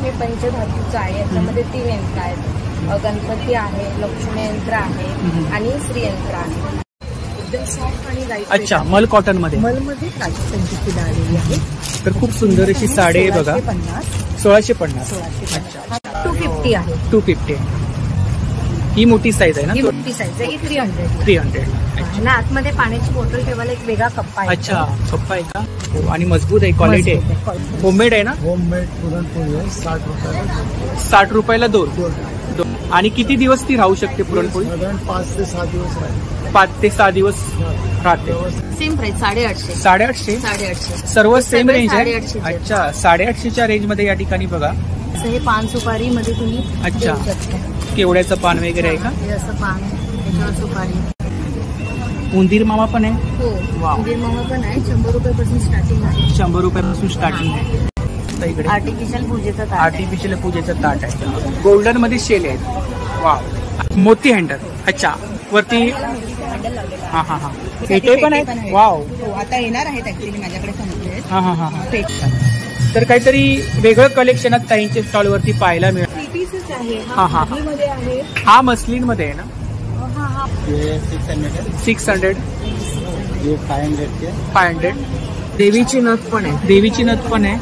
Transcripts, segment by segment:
हे पंचधातूचं आहे, याच्यामध्ये 3 यंत्र आहेत. गणपती आहे, लक्ष्मी यंत्र आहे आणि श्री यंत्र आहे. एकदम सॉफ्ट आणि लाईट. अच्छा, मल कॉटन मध्ये. मलमध्ये काचेची आलेली आहे. तर खूप सुंदर अशी साडी आहे बघा. 1650. 1650. अच्छा, 250 आहे. 250. ही मोठी साईज आहे ना? ही मोठी साईज आहे. ही 300. 300. आणि आतमध्ये पाण्याची बॉटल ठेवायला एक वेगळा कप्पा आहे. अच्छा, कप्पा आहे का? हो, आणि मजबूत आहे, क्वालिटी आहे. होममेड आहे ना? होममेड पुरणपोळी आहे. 60 रुपयाला. 60 रुपयाला 2. आणि किती दिवस ती राहू शकते पुरणपोळी? साधारण 5 ते 6 दिवस राहते. 5 ते 6 दिवस राहते. Same price 850. 850. सर्व सेम रेंज आहे. 850. अच्छा, 850च्या रेंज मध्ये या ठिकाणी बघा. हे पान सुपारी मध्ये तुम्ही. अच्छा, केवड्याचं पान वगैरे आहे का? हे असं पान, त्याच्यावर सुपारी. उंदीर मामा पण आहे. हो, उंदीर मामा पण आहे. 100 रुपयापासून स्टार्टिंग आहे. 100 रुपयापासून स्टार्टिंग आहे. इकडे आर्टिफिशियल पूजेचं ताट. आर्टिफिशियल पूजेचं ताट आहे. गोल्डन मध्ये शेल आहेत. वाव, मोती हँडल. अच्छा, वरती. हा हा हा, पेटे पण आहेत. वाव, आता येणार आहेत ऍक्च्युली माझ्याकडे संपले. हा हा हा. तर काहीतरी वेगळं कलेक्शन आहे ताईंच्या स्टॉल वरती पाहायला मिळेल. हा हा, हा मस्लिन मध्ये आहे ना? 600. 500. देवीची नथ पण आहे. देवीची नथ पण आहे.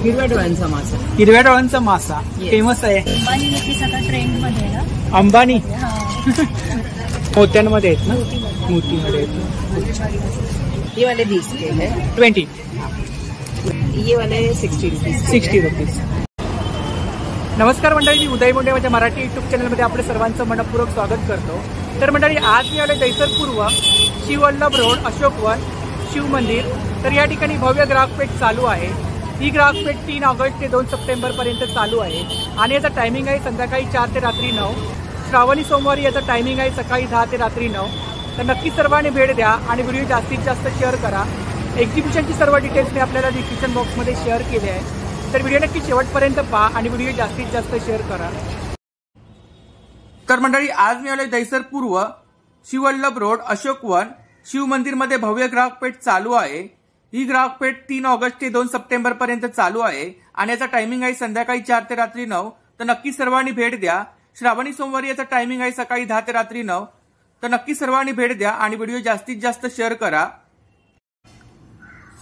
हिरव्या डोळ्यांचा मासा. हिरव्या डोळ्यांचा मासा फेमस आहे. अंबानी सगळं ट्रेंड मध्ये आहे ना? अंबानी मोत्यांमध्ये आहेत ना? मोतीमध्ये आहेत. ये वाले 20 के है. 20. ये वाले 60 रुपीज. 60 रुपीज. नमस्कार मंडळी, मी उदय मुंडे माझ्या मराठी युट्यूब चॅनलमध्ये आपल्या सर्वांचं मनपूर्वक स्वागत करतो. तर मंडळी, आज मी आले दहिसर पूर्व शिववल्लभ रोड, अशोकवन, शिव मंदिर. तर या ठिकाणी भव्य ग्राहकपेठ चालू आहे. ही ग्राहकपेठ 3 ऑगस्ट ते 2 सप्टेंबर पर्यंत चालू आहे आणि याचा टायमिंग आहे संध्याकाळी 4 ते रात्री 9. श्रावणी सोमवारी याचा टायमिंग आहे सकाळी 10 ते रात्री 9. तर नक्की सर्वांनी भेट द्या आणि व्हिडिओ जास्तीत जास्त शेअर करा. एक्झिबिशनची सर्व डिटेल्स मी आपल्याला डिस्क्रिप्शन बॉक्समध्ये शेअर केले आहे. तर व्हिडिओ नक्की शेवटपर्यंत पहा आणि व्हिडिओ जास्तीत जास्त शेअर करा. तर मंडळी, आज मी आलोय दहिसर पूर्व शिववल्लभ रोड, अशोकवन, शिव मंदिरमध्ये भव्य ग्राहकपेठ चालू आहे. ही ग्राहकपेठ 3 ऑगस्ट ते 2 सप्टेंबर पर्यंत चालू आहे आणि याचा टायमिंग आहे संध्याकाळी 4 ते रात्री 9. तर नक्की सर्वांनी भेट द्या. श्रावणी सोमवारी याचा टायमिंग आहे सकाळी 10 ते रात्री 9. तर नक्की सर्वांनी भेट द्या आणि व्हिडिओ जास्तीत जास्त शेअर करा.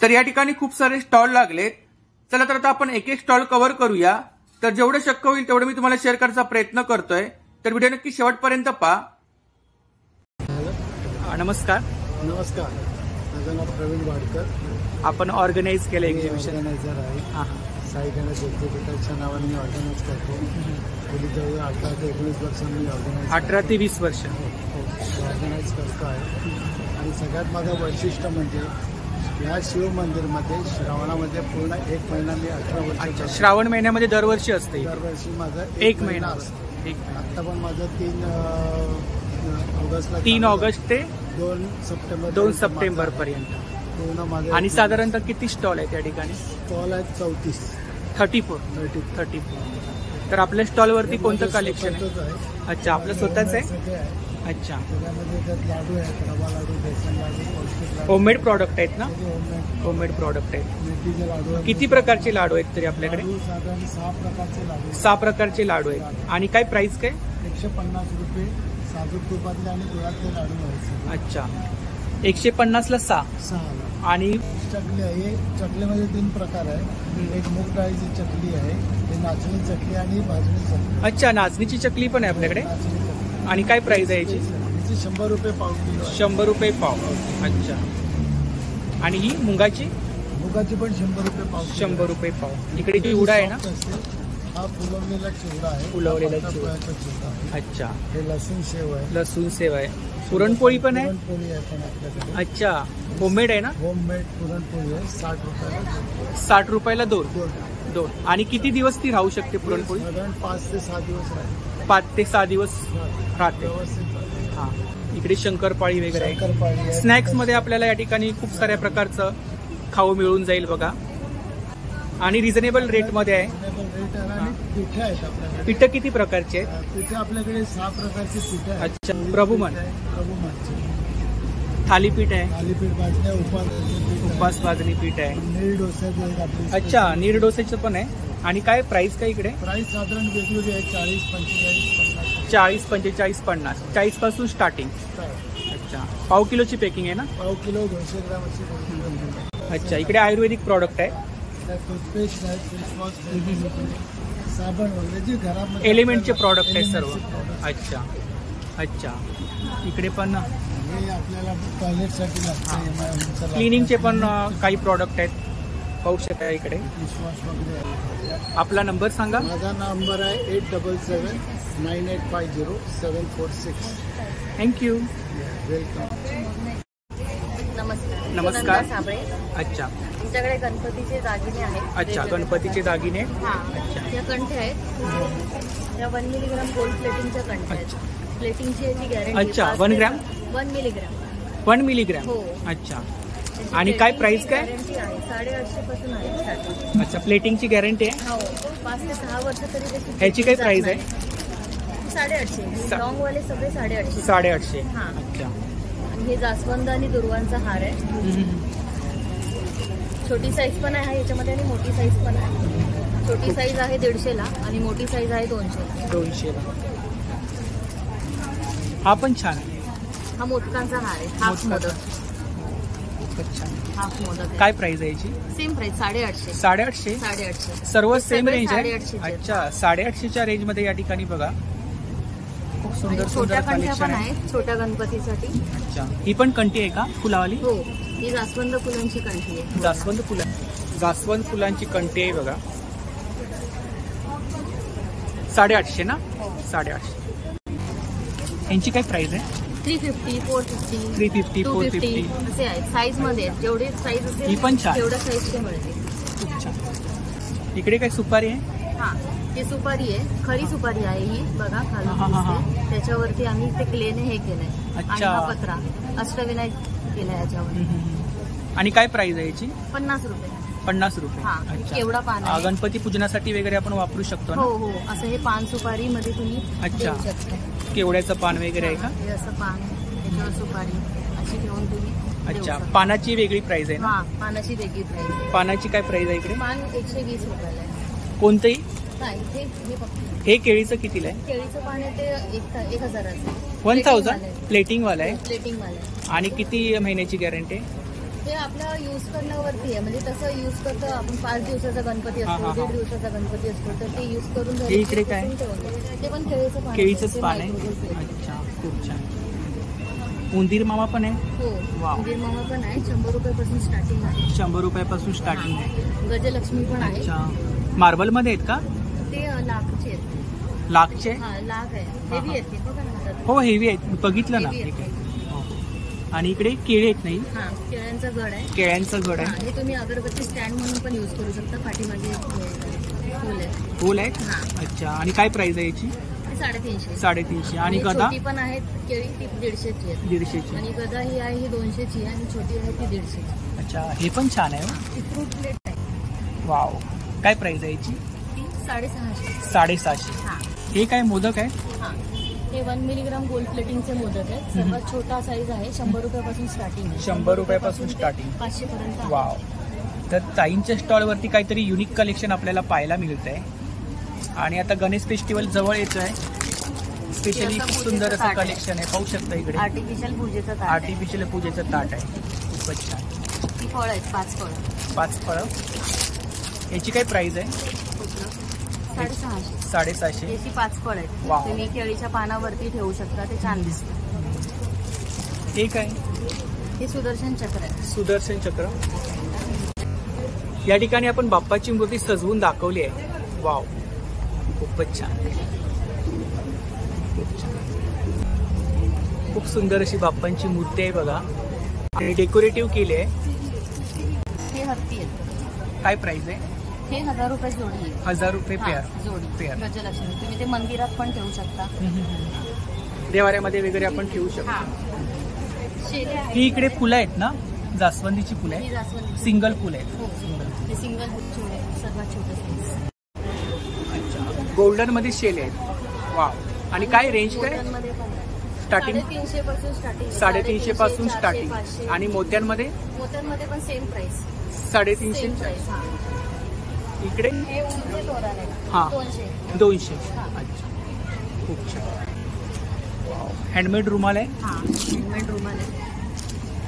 तर या ठिकाणी खूप सारे स्टॉल लागलेत. चला तर आता आपण एक एक स्टॉल कव्हर करूया. तर जेवढं शक्य होईल तेवढं मी तुम्हाला शेअर करायचा प्रयत्न करतोय. तर व्हिडिओ नक्की शेवटपर्यंत पहा. नमस्कार. नमस्कार, माझं नाव प्रवीण वाडकर. आपण ऑर्गनाईज केलं एक्झिबिशन. ऑर्गनायझर आहे. साई गणेश एक्झिबिटरच्या नावाने मी ऑर्गनाईज करतो. गेली जवळ 18 ते 19 वर्ष मी ऑर्गनाईज. 18 ते 20 वर्ष ऑर्गनाईज करतो आहे. आणि सगळ्यात माझं वैशिष्ट्य म्हणजे या शिव मंदिरमध्ये श्रावणामध्ये पूर्ण 1 महिना मी 18 वर्ष. श्रावण महिन्यामध्ये दरवर्षी असते. दरवर्षी माझं 1 महिना असतो. आता पण माझं 3 ऑगस्ट ते 2 सप्टेंबर पर्यंत पूर्ण माझं. आणि साधारणतः किती स्टॉल आहे त्या ठिकाणी? स्टॉल आहेत 34. 34. तर आपल्या स्टॉल वरती कोणतं कलेक्शन आहे? अच्छा, आपलं स्वतःच आहे. अच्छा, लाडू आहेत, रवा लाडू, बेसन लाडू, पौष्टिक लाडू. होममेड प्रॉडक्ट आहेत ना? होममेड प्रॉडक्ट आहेत. मेथीचे लाडू. किती प्रकारचे लाडू आहेत तरी आपल्याकडे? साधारण 6 प्रकारचे लाडू. 6 प्रकारचे लाडू आहेत. आणि काय प्राइस काय? 150 रुपये. साजूक तुपातले आणि गुळातले लाडू आहेत. अच्छा, 150 ला 6. आणि चकली आहे. चकलीमध्ये 3 प्रकार आहे. एक मूग डाळीची चकली आहे, नाचणी चकली आणि भाजणी चकली. अच्छा, नाचणीची चकली पण आहे आपल्याकडे. आणि काय प्राइस आहे याची? 100 रुपये पाव किलो. 100 रुपये पाव. अच्छा, आणि ही मुगाची? मुगाची पण 100 रुपये पाव. 100 रुपये पाव. इकडे चिवडा आहे ना? हा फुलवलेला चिवडा आहे. फुलवलेला चिवडा. अच्छा, हे लसूण सेव आहे. लसूण सेव आहे. पुरणपोळी पण आहे. पुरणपोळी आहे पण आपल्याकडे. अच्छा, होममेड आहे ना? होममेड पुरणपोळी आहे. 60 रुपयाला. 60 रुपयाला 2. आणि किती दिवस ती राहू शकते पुरणपोळी? साधारण 5 ते 6 दिवस राहते. 5 ते 6 दिवस राहते. हा, इकडे शंकरपाळी वगैरे आहे. स्नॅक्स मध्ये आपल्याला या ठिकाणी खूप साऱ्या प्रकारचं खाऊ मिळून जाईल बघा. आणि रिझनेबल रेट मध्ये आहे. पिठं आहेत आपल्याकडे. पिठं किती प्रकारचे आहेत? पिठं आपल्याकडे 6 प्रकारचे पिठं आहेत. अच्छा, प्रभुमान थालीपीठ आहे. थालीपीठ भाजण्या, उपास भाजणी पीठ आहे. नीर डोसा. अच्छा, नीर डोसेचं पण आहे. आणि काय प्राइस काय इकडे? प्राइस साधारण वेगवेगळी आहे, 40, 45, 40, 45, 50. 40 पासून स्टार्टिंग. अच्छा, पाव किलोची पॅकिंग आहे ना? पाव किलो 200 ग्राम अशी. अच्छा, इकडे आयुर्वेदिक प्रॉडक्ट आहे, टूथपेस्ट आहे, फेसवॉश आहे, साबण वगैरे जे घरामध्ये एलिमेंटचे प्रॉडक्ट आहेत सर्व. अच्छा अच्छा, इकडे पण हे आपल्याला टॉयलेटसाठी लागतं. क्लिनिंगचे पण काही प्रॉडक्ट आहेत, पाहू शकता इकडे. फेसवॉश वगैरे आहे. आपला नंबर सांगा. माझा नंबर आहे 8779850746. थँक्यू. वेलकम. नमस्कार. नमस्कार. सुनंदा साबळे. अच्छा तुमच्याकडे गणपतीचे दागिने आहेत. अच्छा, गणपतीचे दागिने. हा, अच्छा. या कंठे आहेत. या 1 मिलीग्राम गोल्ड प्लेटिंगच्या कंठे आहेत. प्लेटिंगची याची गॅरंटी. अच्छा, 1 ग्रॅम? 1 मिलीग्राम. 1 मिलीग्रॅम. हो. अच्छा, आणि काय प्राइस काय? गॅरंटी आहे 850 पासून आहे स्टार्टिंग. अच्छा, प्लेटिंगची गॅरंटी आहे. हो, 5 ते 6 वर्ष तरी त्याची ह्याची काय प्राइस आहे? 850. लॉंग वाले सगळे 850. 850. हा. अच्छा. आणि हे जास्वंद आणि दुर्वांचा हार आहे. छोटी साईज पण आहे याच्यामध्ये आणि मोठी साईज पण आहे. छोटी साईज आहे 150ला आणि मोठी साईज आहे 200ला. हा पण छान आहे. हा मोदकांचा हार आहे. हाफ मोदक. अच्छा, हाफ मोदक आहे. काय प्राइस आहे याची? Same price 850. 850. 850 सर्व हे सेम सगळे रेंज आहे. 850 चे. अच्छा, 850च्या रेंज मध्ये या ठिकाणी बघा खूप सुंदर आणि सुंदर छोट्या कंठ्या कलेक्शन पण आहे. आहेत छोट्या गणपतीसाठी. अच्छा, ही पण कंठी आहे का फुलावाली? हो, ही जास्वंद फुलांची कंठी आहे. जास्वंद फुलांची कंठी आहे बघा. 850 ना? हो. 850. यांची काय प्राइस आहे? 350, 450, 350, 450 असे आहेत. साईज मध्ये आहेत. जेवढे साईज ही असेल पण छान. तेवढ्या साईजचे मिळते. खूप छान. इकडे काय सुपारी आहे? हा, ही सुपारी आहे. खरी सुपारी आहे ही. बघा हा, खाली हा. दिसते. त्याच्यावरती आम्ही ते क्लेने हे केलंय. आणि अच्छा. हा पत्रा अष्टविनायक केलाय याच्यावर. आणि काय प्राइस आहे याची? 50 रुपये. 50 रुपये. हा, केवढा पान आहे. गणपती पूजनासाठी वगैरे आपण वापरू शकतो हो ना? हो, असं हे पान सुपारी मध्ये तुम्ही अच्छा. देऊ शकता. केवड्याचं पान वगैरे आहे का? हे असं पान, त्याच्यावर सुपारी अशी ठेवून तुम्ही देऊ अच्छा, शकता. पानाची वेगळी प्राइस आहे ना? हा, पानाची वेगळी प्राइस. पानाची काय प्राइस आहे इकडे? पान 120 रुपयाला आहे. कोणतंही? नाही, हे फक्त हे केळीचं कितीला आहे? केळीचं पान आहे ते 1000चं. 1000. प्लेटिंग वाला आहे. प्लेटिंग वाले. आणि किती महिन्याची गॅरंटी आहे? ते आपल्या युज करण्यावरती आहे. म्हणजे तसं युज करतो आपण. 5 दिवसाचा गणपती हा, असतो, हा. 1.5 दिवसाचा गणपती असतो, तर ते युज करून झालं हे इकडे की काय? पुसून ठेवलं. ते पण केळीचं पान. केळीचंच ते पान आहे. microwave plate. अच्छा, खूप छान. उंदीर मामा पण आहे. हो, वाव. उंदीर मामा पण आहे. 100 रुपयापासून स्टार्टिंग आहे. 100 रुपयापासून स्टार्टिंग आहे. गजलक्ष्मी पण आहे. अच्छा, मार्बल मध्ये आहेत का? ते लाखचे आहेत. लाखचे? हा, लाख आहे. हा. हेवी आहेत ते, बघा ना हातात. हो, हेवी आहेत, मी बघितलं ना. Heavy ठीक आहेत. आहे. हो. आणि इकडे केळी आहेत नाही? हा, केळ्यांचा गड आहे. केळ्यांचं घड हा, आहे. हे तुम्ही अगरबत्ती स्टँड म्हणून पण युज करू शकता. पाठीमागे फुल आहे. फुल आहेत. हा. अच्छा, आणि काय प्राइस आहे याची? ते 350. 350. आणि गदा? छोटी पण आहेत केळी, ती 150ची आहे. 150ची. आणि गदा ही आहे ही 200ची आहे आणि छोटी आहे ती 150ची. अच्छा, हे पण छान आहे. ती फ्रूट प्लेट आहे. वाव, काय प्राइस आहे याची? ती 650. 750. हा. हे काय मोदक आहे? हा, हे 1 मिलीग्राम गोल्ड प्लेटिंगचे मोदक आहेत. सर्वात छोटा साईज आहे. 100 रुपयापासून स्टार्टिंग आहे. 100 रुपयापासून ते स्टार्टिंग. 500 पर्यंत आहे. वाव. तर ताईंच्या स्टॉलवरती काहीतरी युनिक कलेक्शन आपल्याला पाहायला मिळत आहे. आणि आता गणेश फेस्टिवल जवळ येतोय. स्पेशली हे असं सुंदर पूजेचं असं ताट आहे. कलेक्शन आहे, पाहू शकता इकडे. आर्टिफिशियल पूजेचं ताट आहे. आर्टिफिशियल पूजेचं ताट आहे. खूपच छान. ती फळं आहेत, 5 फळं. 5 फळं. याची काय प्राइस आहे? 650. 750. याची 5 फळं आहेत. वाव. तुम्ही केळीच्या पानावरती ठेवू शकता. ते छान दिसतं. हे काय? हे सुदर्शन चक्र आहे. सुदर्शन चक्र. या ठिकाणी आपण बाप्पाची मूर्ती सजवून दाखवली आहे. वाव, खूपच छान. खूप छान. खूप सुंदर अशी बाप्पांची मूर्ती आहे बघा. आणि डेकोरेटिव्ह केली आहे. हे हत्ती आहेत. काय प्राइस आहे? हे 1000 रुपये जोडी आहे. 1000 रुपये हा, पेअर. जोडी. पेअर. गजलक्ष्मी तुम्ही ते मंदिरात पण ठेवू शकता. देवाऱ्यामध्ये वगैरे आपण ठेवू शकतो. हा, शेले आहेत. ही इकडे फुलं आहेत ना, जास्वंदीची फुलं ही आहेत. जास्वंदी. सिंगल फुलं आहेत. हो, हे सिंगल छोटे, सर्वात छोटे साईज. अच्छा, गोल्डन मध्ये शेल आहेत. वाव. आणि काय रेंज काय? मोत्यांमध्ये पण आहे. स्टार्टिंग 350 पासून स्टार्टिंग. 350 पासून 400, स्टार्टिंग. 500. आणि मोत्यांमध्ये मोत्यांमध्ये पण सेम प्राइस. 350. Same price. हा. इकडे हे उंचे तोरण आहे. हा. 200. 200. हा. अच्छा, खूप छान. हँडमेड रुमाल आहे. हा, हँडमेड रुमाल आहे.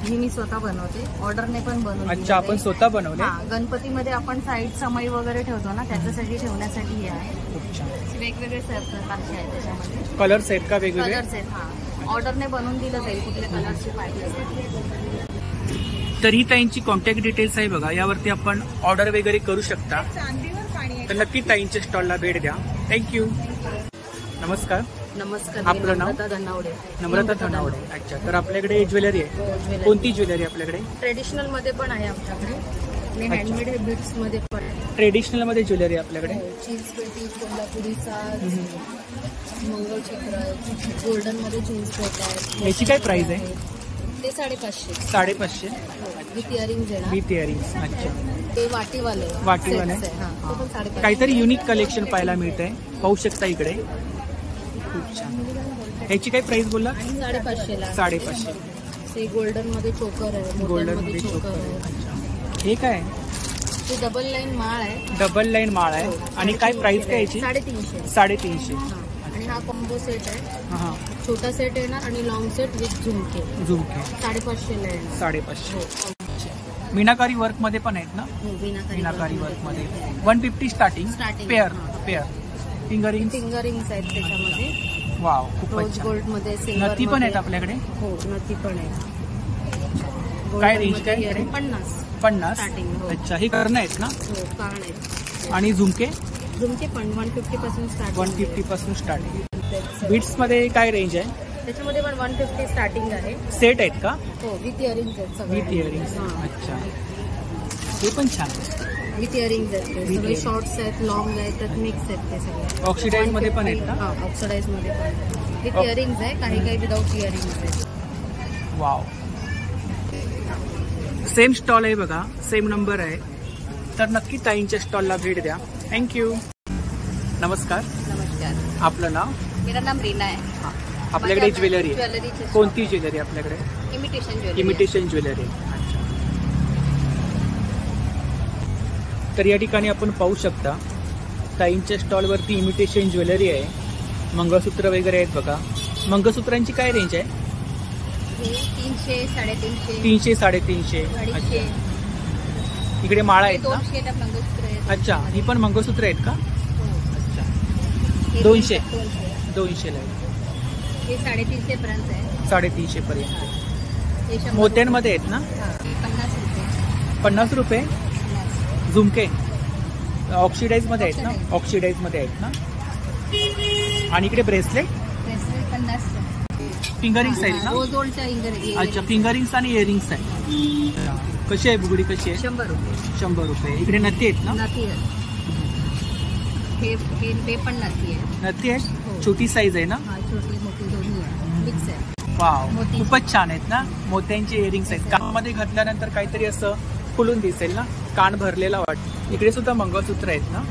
ही मी स्वतः बनवते, ऑर्डरने पण बनवते. अच्छा, आपण स्वतः बनवले. हा, गणपतीमध्ये आपण साईड समई वगैरे ठेवतो ना, त्याच्यासाठी ठेवण्यासाठी हे आहे. खूप छान. वेगवेगळे प्रकारचे आहेत त्याच्यामध्ये. कलर्स आहेत का वेगवेगळे? कलर्स आहेत. हा, ऑर्डरने बनवून दिलं जाईल कुठल्या कलरचे पाहिजे असेल. तर ही ताईंची कॉन्टॅक्ट डिटेल्स आहे बघा, यावरती आपण ऑर्डर वगैरे करू शकता. चांदीवर पाणी आहे. तर नक्की ताईंच्या स्टॉलला भेट द्या. थँक्यू. नमस्कार. नमस्कार. आपलं नाव? नम्रता धनावडे. नम्रता धनावडे. अच्छा, तर आपल्याकडे ज्वेलरी आहे. ज्वेलरी. कोणती ज्वेलरी आपल्याकडे? ट्रेडिशनल मध्ये पण आहे आमच्याकडे आणि हँडमेड हे बीट्स मध्ये पण आहे. ट्रेडिशनल मध्ये ज्वेलरी आपल्याकडे. चीज पेटी, कोल्हापुरी साज, मंगळसूत्र, गोल्डन मध्ये चीज पेट आहे. याची काय प्राइस आहे? ते 550. 550. विथ इयरिंग्स आहे ना. With earrings. अच्छा, ते वाटीवाले. वाटीवाले. Sets आहे. हा, ते पण 550. काहीतरी युनिक कलेक्शन पाहायला मिळतंय, पाहू शकता इकडे. खूप छान. ह्याची काय प्राइस बोलला? 550 ला. 550. ते गोल्डन मध्ये चोकर आहे. गोल्डन मध्ये मध्ये चोकर आहे. अच्छा, हे काय? ते डबल लाईन माळ आहे. डबल लाईन माळ आहे. आणि काय प्राइस काय याची? 350. 350. आणि हा कॉम्बो सेट आहे. हा, छोटा सेट येणार आणि लॉंग सेट विथ झुमके. झुमके 550 ला येणार. 550. मीनाकारी वर्क मध्ये पण आहेत ना? मीनाकारी वर्क मध्ये 150 स्टार्टिंग. Pair fingering. फिंगरिंग्स आहेत त्याच्यामध्ये. वाव, खूपच रोज छान. गोल्ड मध्ये, सिल्वर नथी पण आहेत आपल्याकडे. हो, नथी पण आहे. काय Golden रेंज मध्ये काय? earring 50. 50. Starting, हो. अच्छा, हे करणं आहेत ना? हो, कान आहेत. आणि झुमके झुमके पण 150 पासून स्टार्ट. 150 पासून स्टार्टिंग. बीट्स मध्ये काय रेंज आहे? त्याच्यामध्ये पण 150 स्टार्टिंग आहे. सेट आहेत का? हो, विथ इयरिंग्स आहेत सगळे. With earrings. हा. अच्छा, हे पण छान. विथ इयरिंग्स आहेत ते With सगळे. earrings. शॉर्ट्स आहेत, लॉंग आहेत, त्यात मिक्स आहेत ते सगळे. ऑक्सिडाइज मध्ये पण आहेत का? हा, ऑक्सिडाइज मध्ये पण. विथ इयरिंग्स आहे, काही विदाउट इयरिंग्स आहे. वाव. सेम स्टॉल आहे बघा, सेम नंबर आहे. तर नक्की ताईंच्या स्टॉलला भेट द्या. थँक्यू. नमस्कार. नमस्कार. आपलं नाव? मेरा नाम रीना है. आपल्याकडे ज्वेलरी आहे. ज्वेलरी. कोणती ज्वेलरी आपल्याकडे? Imitation jewellery. Imitation jewellery. अच्छा, तर या ठिकाणी आपण पाहू शकता ताईंच्या स्टॉलवरती इमिटेशन ज्वेलरी आहे. मंगळसूत्र वगैरे आहेत बघा. मंगळसूत्रांची काय रेंज आहे? 300, 350, 300, 350. 250. इकडे माळा आहेत का? 200 मंगळसूत्र आहेत. अच्छा, ही पण मंगळसूत्र आहेत का? हो. अच्छा, हे 200. 200. 200 ला आहे. हे 350 पर्यंत आहे. 350 पर्यंत. हे 100. मोत्यांमध्ये आहेत ना? हा, हे 50 रुपये. 50 रुपये. 50. झुमके ऑक्सिडाइज मध्ये आहेत ना? ऑक्सिडाइज मध्ये आहेत ना? आणि इकडे ब्रेसलेट. ब्रेसलेट 50. फिंगरिंग्स आहेत ना? रोज गोल्डच्या इयरिंग्स. अच्छा, फिंगरिंग्स आणि इयरिंग्स आहेत. कशी आहे बुगडी? कशी आहे? 100 रुपये. 100 रुपये. इकडे नथी आहेत ना? नथी आहे. हे पण नथी आहे. नथी आहेत. हो. छोटी साईज आहे ना? हा, छोटी मोठी दोन्ही आहे. मिक्स आहे. वाव, मोती. खूपच छान आहेत ना? मोत्यांचे इयरिंग्स आहेत. कानामध्ये घातल्यानंतर काहीतरी असं फुलून दिसेल ना, कान भरलेला वाटत. इकडे सुद्धा मंगळसूत्र आहेत ना?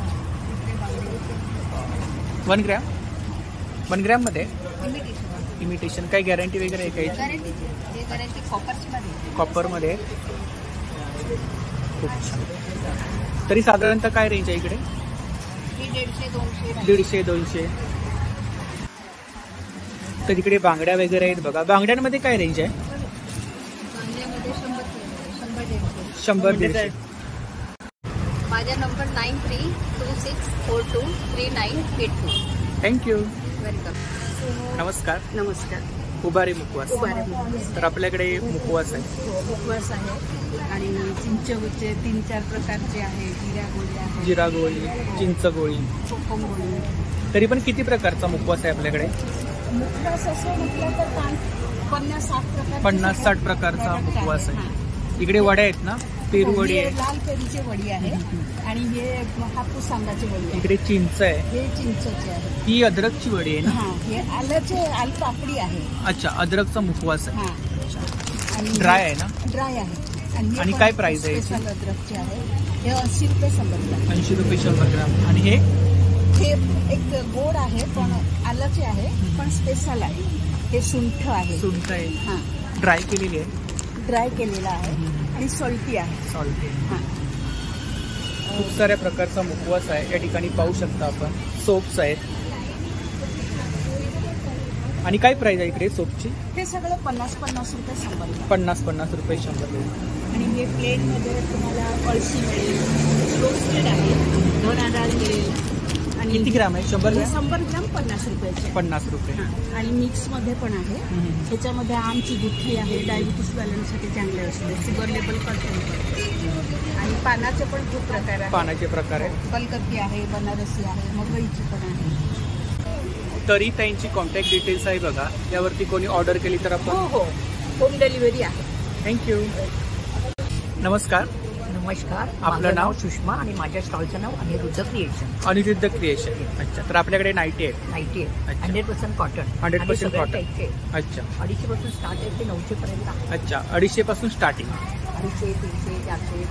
1 ग्रॅम. 1 ग्रॅम मध्ये इमिटेशन. काही गॅरंटी वगैरे आहे काही? गॅरंटी कॉपर्समध्ये. कॉपर मध्ये. खूप छान. तरी साधारणतः काय रेंज आहे इकडे? 150, 200. तर इकडे बांगड्या वगैरे आहेत बघा. बांगड्यांमध्ये काय रेंज आहे? 100, 150. माझा नंबर 9326423982. थँक्यू. वेलकम. नमस्कार. नमस्कार. उभारी मुखवास. उभारे. तर आपल्याकडे मुखवास आहे. उपवास आहे आणि चिंचगोळीचे 3-4 प्रकारचे आहे. जिरा गोळी आहे, जिरा गोळी, चिंच गोळी. कोकम गोळी. तरी पण किती प्रकारचा मुखवास आहे आपल्याकडे? मुखवास असं म्हटलं तर 50-60 प्रकार. 50-60 प्रकारचा मुखवास आहे. इकडे वड्या आहेत ना? पेरू वडी आहे. लाल पेरूची वडी आहे आणि हे हापूस आंब्याची वडी आहे. इकडे चिंच आहे. हे चिंचची आहे. ही अद्रकची वडी आहे ना? हा, हे आल्याचे पापडी आहे. अच्छा, अद्रकचा मुखवास आहे. हा, आणि ड्राय आहे ना? ड्राय आहे. आणि काय प्राइस आहे याची? अद्रकची आहे. हे 80 रुपये 100 ग्राम. 80 रुपये 100 ग्राम. आणि हे एक गोड आहे पण आल्याचे आहे पण स्पेशल आहे. हे सुंठ आहे. सुंठ आहे. हा, ड्राय केलेली आहे. ड्राय केलेला आहे आणि सॉल्टी आहे. सॉल्ट आहे. हा, खूप साऱ्या प्रकारचा मुखवास आहे या ठिकाणी पाहू शकता आपण. सोप्स आहेत. आणि काय प्राइस आहे इकडे सोपची? हे सगळं 50-50 रुपये 100. 50 रुपये 100. आणि हे प्लेटमध्ये तुम्हाला कळशी मिळेल, रोस्टेड आहे, दोन डाळ मिळेल. आणि किती ग्राम आहे? 100 ग्राम? 100 ग्राम 50 रुपयाचे. 50 रुपये. आणि मिक्समध्ये पण आहे. ह्याच्यामध्ये आमची गुठ्ठी आहे, डायबिटीस वाल्यांसाठी चांगले असते, शुगर लेवल कंट्रोल करते. आणि पानाचे पण खूप प्रकार आहेत. पानाचे प्रकार आहेत. कलकत्ती आहे, बनारसी आहे, मगईची पण आहे. तरी त्यांची कॉन्टॅक्ट डिटेल्स आहे बघा. यावरती कोणी ऑर्डर केली तर आपण हो होम डिलिव्हरी आहे. थँक्यू. नमस्कार. नमस्कार. आपलं नाव? सुषमा आणि माझ्या स्टॉलचं नाव अनिरुद्ध क्रिएशन. अनिरुद्ध क्रिएशन. अच्छा. तर आपल्याकडे नाईटी आहे. नाईटी आहे. अच्छा. 100% कॉटन. 100% कॉटन. अच्छा. 250 पासून स्टार्ट आहे ते 900 पर्यंत आहे. अच्छा. 250 पासून स्टार्टिंग. 250, 300, 400,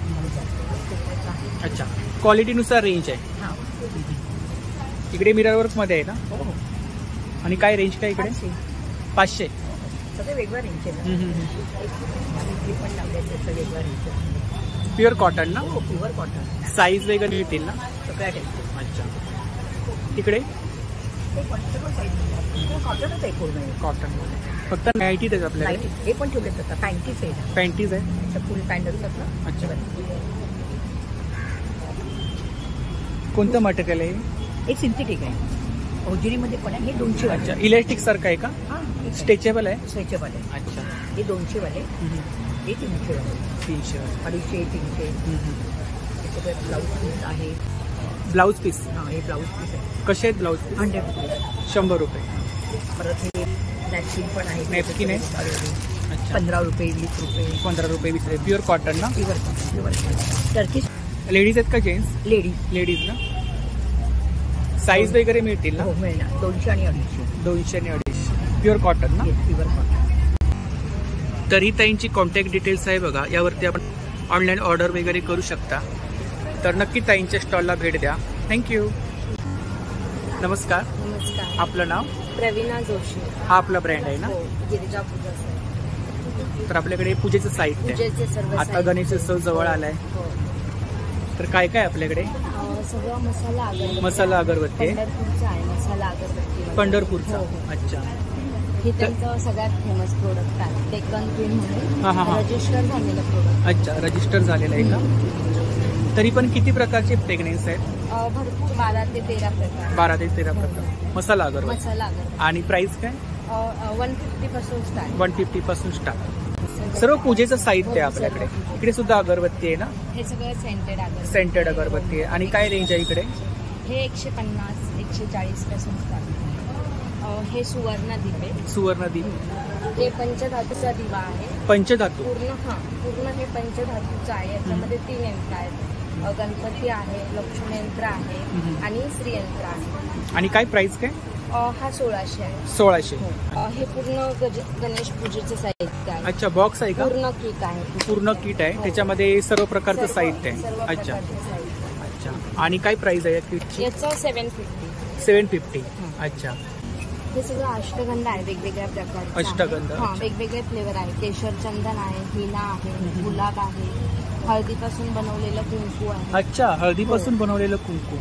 500. अच्छा. क्वालिटीनुसार रेंज आहे. हां. इकडे मिरर वर्क मध्ये आहे ना? हो. आणि काय रेंज काय इकडे? 500. सगळं वेगळं रेंज आहे. इथे पण लावले त्याचं वेगळं रेंज आहे. प्युअर कॉटन ना? हो, प्युअर कॉटन. साईज वगैरे मिळतील ना? सगळ्या टाईपचे. अच्छा. तिकडे ते सगळं साईज कॉटनच आहे पूर्ण. कॉटन फक्त नाईटीच आहे आपल्याकडे. नाईटी हे पण ठेवले जातात. पॅन्टीज आहे. पॅन्टीज आहे. फुल पॅन्ट असतात ना. अच्छा. कोणतं मटेरियल आहे? हे सिंथेटिक आहे. होजरीमध्ये पण आहे. हे 200 वाले. अच्छा. इलेक्ट्रिक सारखं आहे का? हां. स्ट्रेचेबल आहे? स्ट्रेचेबल आहे. अच्छा. हे 200 वाले. हे 300 वाले. 300. 250, 300. त्याच्याकडे ब्लाऊज पीस आहे. Blouse piece? हां, हे ब्लाऊज पीस आहे. कसे आहेत ब्लाऊज पीस? 100 रुपये. 100 रुपये. परत हे नॅपकिन पण आहे. नॅपकिन आहे? अच्छा. 15 रुपये, 20 रुपये. 15 रुपये 20 रुपये. प्युअर कॉटन ना? Pure Turkish. लेडीज आहेत का जेंट्स? लेडीज ना? साईज वगैरे मिळतील ना? हो, मिळणार. 200 आणि 250. 200 आणि 250. प्युअर कॉटन ना? Pure cotton. तरी ताईंची कॉन्टॅक्ट डिटेल्स आहे बघा. यावरती आपण ऑनलाईन ऑर्डर वगैरे करू शकता. तर नक्की ताईंच्या स्टॉलला भेट द्या. थँक्यू. नमस्कार. नमस्कार. आपलं नाव? प्रवीणा जोशी. हा आपला ब्रँड आहे ना? हो, गिरिजा पूजा. तर आपल्याकडे पूजेचं साहित्य पूजेचे सर्व आता साहित्य. गणेशोत्सव जवळ आलाय. हो. तर काय काय आपल्याकडे? सगळं मसाला अगरबत्ती. मसाला अगरबत्ती आहे. पंढरपूरचा आहे मसाला अगरबत्ती. पंढरपूरचा. हो, हो. अच्छा. हे त्यांचं सगळ्यात फेमस प्रोडक्ट आहे. डेक्कन क्वीन हा, हा, म्हणून हा. रजिस्टर झालेलं प्रोडक्ट. अच्छा. रजिस्टर झालेलं आहे का? तरी पण किती प्रकारचे फ्रेग्रन्स आहेत? भरपूर 12 ते 13 प्रकार. 12 ते 13 प्रकार. मसाला अगरबत्ती. मसाला अगरबत्ती. आणि प्राइस काय? 150 पासून स्टार्ट. 150 पासून स्टार्ट. सर्व पूजेचं साहित्य आहे आपल्याकडे. इकडे सुद्धा अगरबत्ती आहे ना? हे सगळं सेंटेड अगरबत्ती. सेंटेड अगरबत्ती आहे. आणि काय रेंज आहे इकडे? हे 150, 140 पासून स्टार्ट. हे सुवर्ण दिवे. सुवर्णदीप. हे पंचधातूचा दिवा आहे. पंचधातू. पूर्ण हे पंचधातूचं आहे. याच्यामध्ये 3 यंत्र आहेत. गणपती आहे, लक्ष्मी यंत्र आहे आणि श्री यंत्र आहे. आणि काय प्राइस काय? हा 1600 आहे. 1600. हे पूर्ण गणेश पूजेचं साहित्य आहे. अच्छा. बॉक्स आहे का? पूर्ण किट आहे. पूर्ण किट आहे. त्याच्यामध्ये सर्व प्रकारचं साहित्य सर्व आहे. अच्छा. प्रकारचं साहित्य. अच्छा. आणि काय प्राइस आहे या किटची? याचं 750. 750. अच्छा. हे सगळं अष्टगंध आहे वेगवेगळ्या प्रकारचे. अष्टगंध. हा, वेगवेगळे फ्लेवर आहे. केशर चंदन आहे, हिना आहे, गुलाब आहे, हळदीपासून बनवलेलं कुंकू आहे. अच्छा. हळदीपासून बनवलेलं कुंकू.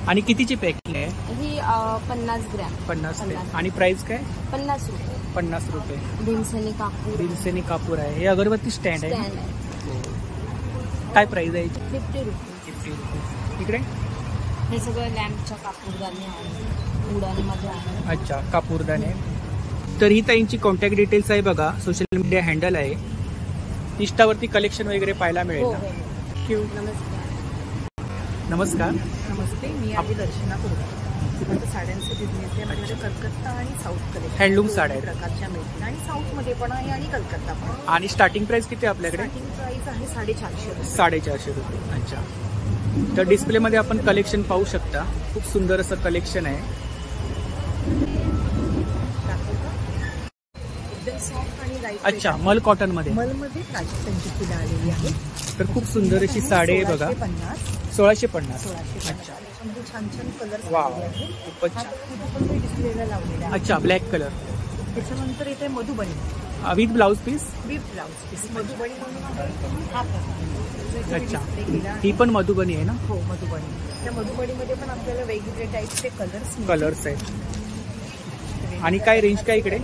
आणि कितीची पॅकिंग आहे? ही 50 ग्रॅम. 50 आणि प्राइस काय? 50 रुपये. 50 रुपये. भीमसेनी कापूर. भीमसेनी कापूर आहे. हे अगरबत्ती स्टँड आहे. स्टँड आहे. काय प्राइस आहे? 50 रुपये. 50 रुपये. इकडे हे सगळं लॅम्पच्या कापूरदानी आहे. उडानमध्ये आहे. अच्छा. कापूरदाने. तर ही ताईंची कॉन्टॅक्ट डिटेल्स आहे बघा. सोशल मीडिया हँडल आहे. इंस्टावरती कलेक्शन वगैरे पाहायला मिळेल हो, ना? हो. थँक्यू. नमस्कार. नमस्ते. मी आधी दर्शना कुर्डे. माझं साड्यांचे बिझनेस आहे. माझ्याकडे कलकत्ता आणि साऊथ कलेक्शन हँडलूम साड्या आहेत. प्रकारच्या मिळतील. आणि साऊथमध्ये पण आहे आणि कलकत्ता पण. आणि स्टार्टिंग प्राइस किती आहे आपल्याकडे? स्टार्टिंग प्राइस आहे 450 रुपये. 450 रुपये. अच्छा. तर डिस्प्लेमध्ये आपण कलेक्शन पाहू शकता. खूप सुंदर असं कलेक्शन आहे. एकदम सॉफ्ट आणि लाईट. अच्छा. मल कॉटन मध्ये. मलमध्ये राजस्थानची फुलं आलेली आहे. तर खूप सुंदर अशी साडी आहे बघा. 1650. 1650. अच्छा. छान छान कलर. वाव. खूपच छान. डिस्प्लेला लावलेला आहे. अच्छा. Black colour. त्याच्यानंतर इथे Madhubani with blouse piece. With blouse piece Madhubani म्हणून आहे. हा प्रकार अच्छा, display केला आहे. ही पण मधुबनी आहे ना? हो मधुबनी. त्या मधुबनीमध्ये पण आपल्याला वेगवेगळे टाईपचे कलर्स आहेत. आणि काय रेंज काय इकडे?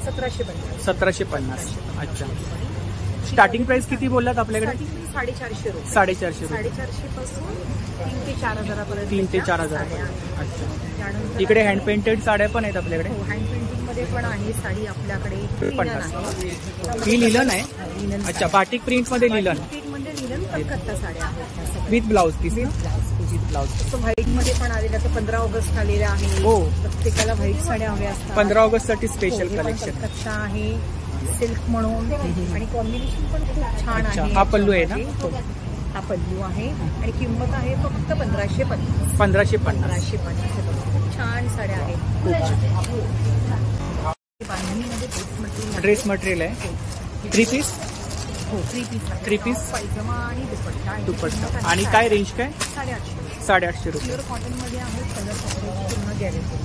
1750. 1750. अच्छा. स्टार्टिंग प्राइस किती बोललात आपल्याकडे? 450 रुपये. 450 रुपये. 450 पासून 3 ते 4,000 पर्यंत. 3 ते 4,000. अच्छा. त्यानंतर इकडे हँड पेंटेड साड्या पण आहेत आपल्याकडे. हो हँड पेंटिंग मध्ये पण आहे साडी आपल्याकडे. लिलन 50. आहे. ही लिलन आहे. लिलन. अच्छा, बाटिक प्रिंट मध्ये लिलन. प्रिंट मध्ये लिलन कलकत्ता साड्या आहेत. With blouse piece. With blouse. With blouse. White मध्ये पण आलेलं तर 15 ऑगस्ट आलेलं आहे. हो. प्रत्येकाला व्हाईट साड्या हव्या असतात. 15 ऑगस्ट साठी स्पेशल हो, हे पण कलेक्शन. कलकत्ता आहे सिल्क म्हणून. आणि कॉम्बिनेशन पण खूप छान अच्छा, आहे. हा पल्लू आहे ना? हो, हा पल्लू आहे आणि किंमत आहे फक्त 1550. 1550. 1550. खूप छान साड्या आहेत. बांधणीमध्ये ड्रेस मटेरियल आहे. 3 पीस. हो 3 पीस. 3 पीस. पैजमा आणि दुपट्टा. दुपट्टा. आणि काय रेंज काय? 850. 850 रुपये. प्युअर कॉटन मध्ये आहे. कलर कपड्याची पूर्ण गॅरंटी.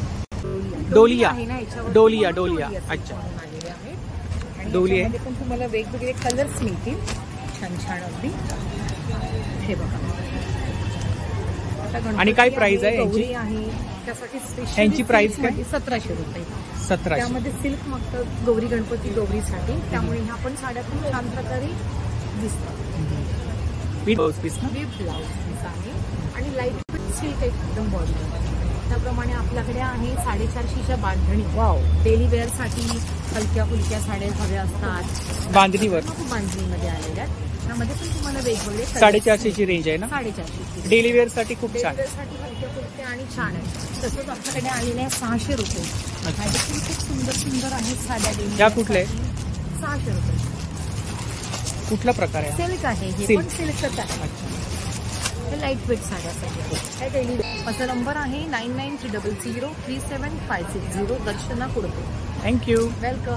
डोलिया. आहे ना याच्यावर. डोलिया. डोलिया. अच्छा. आलेले आहेत. आणि डोली आहे. याच्यामध्ये पण तुम्हाला वेगवेगळे कलर्स मिळतील. छान छान अगदी. हे बघा. आता गणपती आणि काय प्राइस आहे यांची? गौरी आहे त्यासाठी स्पेशल. यांची प्राइस काय? 1700 रुपये. 1700. त्यामध्ये सिल्क मग गौरी गणपती गौरीसाठी. त्यामुळे ह्या पण साड्या खूप छान प्रकारे दिसतात. विथ ब्लाऊज पीस ना? विथ ब्लाऊज पीस आहे आणि लाईट फिट सिल्क एकदम बॉडी. त्याप्रमाणे आपल्याकडे आहे 450च्या बांधणी. वाव. डेली वेअर साठी हलक्या फुलक्या साड्या हव्या असतात. बांधणीवर. खूप बांधणीमध्ये आलेल्या आहेत. त्यामध्ये पण तुम्हाला वेगवेगळे 450ची रेंज आहे ना? 450. डेली वेअर साठी खूप छान. डेली वेअर साठी हलक्या फुलक्या आणि छान आहे. तसंच आपल्याकडे आलेले आहे 600 रुपये. माझ्याकडे खूप सुंदर सुंदर आहेत साड्या. डेली या कुठले? 600 रुपये. कुठला प्रकार आहे? सिल्क आहे. हे Silk. पण सिल्कच आहे. हे लाईट वेट साड्यासाठी डेली. माझा नंबर आहे 9930037560. दर्शना कुडते. थँक्यू. वेलकम.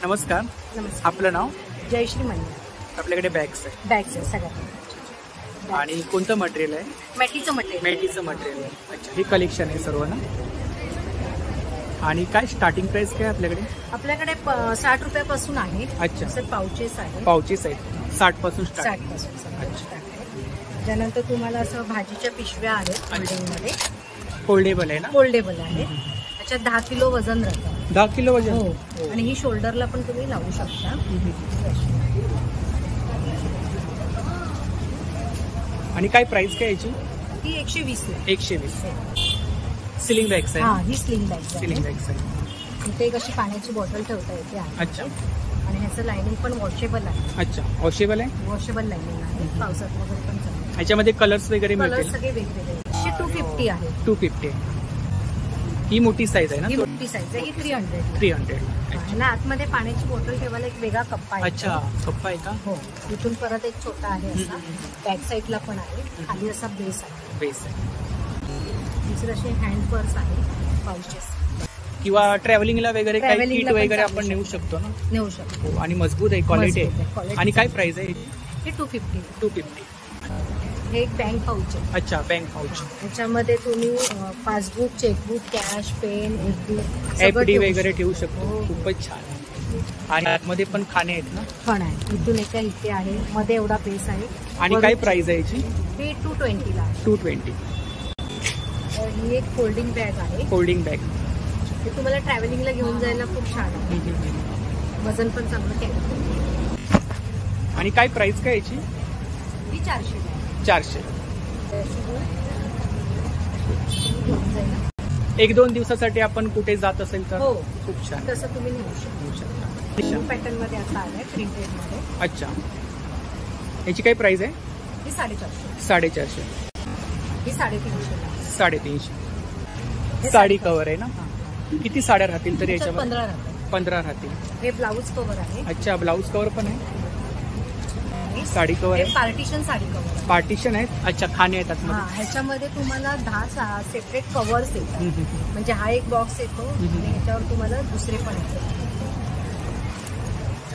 नमस्कार. नमस्कार. आपलं नाव? जयश्री मंदिर. आपल्याकडे बॅग्स आहे. बॅग्स आहे सगळ्यात. आणि कोणतं मटेरियल आहे? मॅटीचं मटेरियल. मेटीचं मटेरियल आहे. अच्छा, हे कलेक्शन आहे सर्व ना? आणि काय स्टार्टिंग प्राइस काय आपल्याकडे? आपल्याकडे 60 रुपयापासून आहे. अच्छा. असे पाउचेस आहेत. पाउचेस आहेत. 60 पासून स्टार्ट. 60 पासून स्टार्ट आहे. त्यानंतर तुम्हाला असं भाजीच्या पिशव्या आहेत फोल्डिंगमध्ये. फोल्डेबल आहे ना? फोल्डेबल आहे. त्याच्यात 10 किलो वजन राहतं. 10 किलो वजन. हो. आणि ही शोल्डरला पण तुम्ही लावू शकता. आणि काय प्राइस काय याची? ती 120 आहे. 120. सिलिंग बॅग्स हा आहे. ही स्लिंग बॅग सिलिंग बॅग्स आहे. इथे एक अशी पाण्याची बॉटल ठेवता येते आहे. अच्छा. आणि ह्याचं लायनिंग पण वॉशेबल आहे. अच्छा, वॉशेबल आहे. वॉशेबल लायनिंग आहे. पावसात वगैरे पण चालेल. ह्याच्यामध्ये कलर्स वगैरे कलर मिळतील. सगळे वेगवेगळे. 250 आहे. 250. ही मोठी साईज आहे ही ना? मोठी साईज आहे. ही 300. 300. ह्याला आतमध्ये पाण्याची बॉटल ठेवायला एक वेगळा कप्पा आहे. अच्छा, कप्पा आहे का? हो. इथून परत एक छोटा आहे असा. बॅक साईडला पण आहे. खाली असा बेस आहे. बेस आहे. दुसरे असे हँड पर्स आहे. पाउचेस. किंवा ट्रॅव्हलिंगला वगैरे काही Travelling किट ला पण वगैरे चालू आपण नेऊ शकतो ना? नेऊ शकतो. हो, आणि मजबूत आहे, क्वालिटी मजबूत आहे, आहे. quality. आणि काय प्राइस आहे? हे 250. 250. हे एक बँक पाउच आहे. अच्छा, बँक पाउच. ह्याच्यामध्ये तुम्ही passbook, chequebook, cash, pen, FD वगैरे ठेवू शकतो. हो. खूपच छान. आणि आतमध्ये पण खाणे आहेत ना? पण आहे. इथून एका इथे आहे. मध्ये एवढा पेस आहे. आणि काय प्राइस आहे याची? हे 220 ला आहे. 220. ही एक फोल्डिंग बॅग आहे. Folding bag. हे तुम्हाला ट्रॅव्हलिंगला घेऊन जायला खूप छान आहे. वजन पण चांगलं कॅरी. आणि काय प्राइस काय याची? ही 400 आहे. 400. 1-2 दिवसासाठी आपण कुठे जात असेल तर हो. खूप छान. तसं तुम्ही नेऊ शकता. पॅटर्न मध्ये आता आलाय प्रिंटेड मध्ये. अच्छा. याची काय प्राइस आहे? ही 450. 450. ही 350 ला. 350. साडी कव्हर आहे ना? किती साड्या राहतील तरी त्याच्यात याच्यामध्ये? 15 राहतात. 15 राहतील. हे ब्लाऊज कव्हर आहे. अच्छा, ब्लाऊज कव्हर पण आहे. साडी कव्हर हे आहे. पार्टिशन साडी कव्हर आहे. पार्टिशन आहेत. अच्छा, खाणे आहेत हा. आतमध्ये. ह्याच्यामध्ये तुम्हाला 10 सेपरेट कव्हर्स येतात. म्हणजे हा एक बॉक्स येतो आणि ह्याच्यावर तुम्हाला दुसरे पण येतात.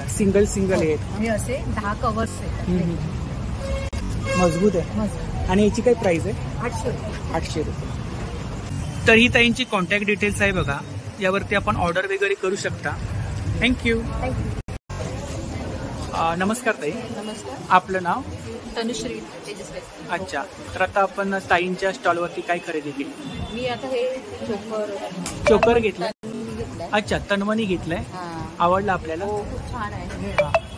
सिंगल आहेत. हे असे 10 कव्हर्स येतात. मजबूत आहे. मस्त. आणि याची काय प्राइस आहे? 800 रुपये. 800 रुपये. तर ही ताईंची कॉन्टॅक्ट डिटेल्स आहे बघा. यावरती आपण ऑर्डर वगैरे करू शकता. थँक्यू. नमस्कार ताई. नमस्कार. आपलं नाव? तनुश्री तेजस्वी. अच्छा. तर आता आपण ताईंच्या स्टॉलवरती काय खरेदी केली? मी आता हे चोकर घेतलं. घेतलाय. अच्छा, तन्मणी घेतलंय. आवडलं आपल्याला? हो, खूप छान आहे.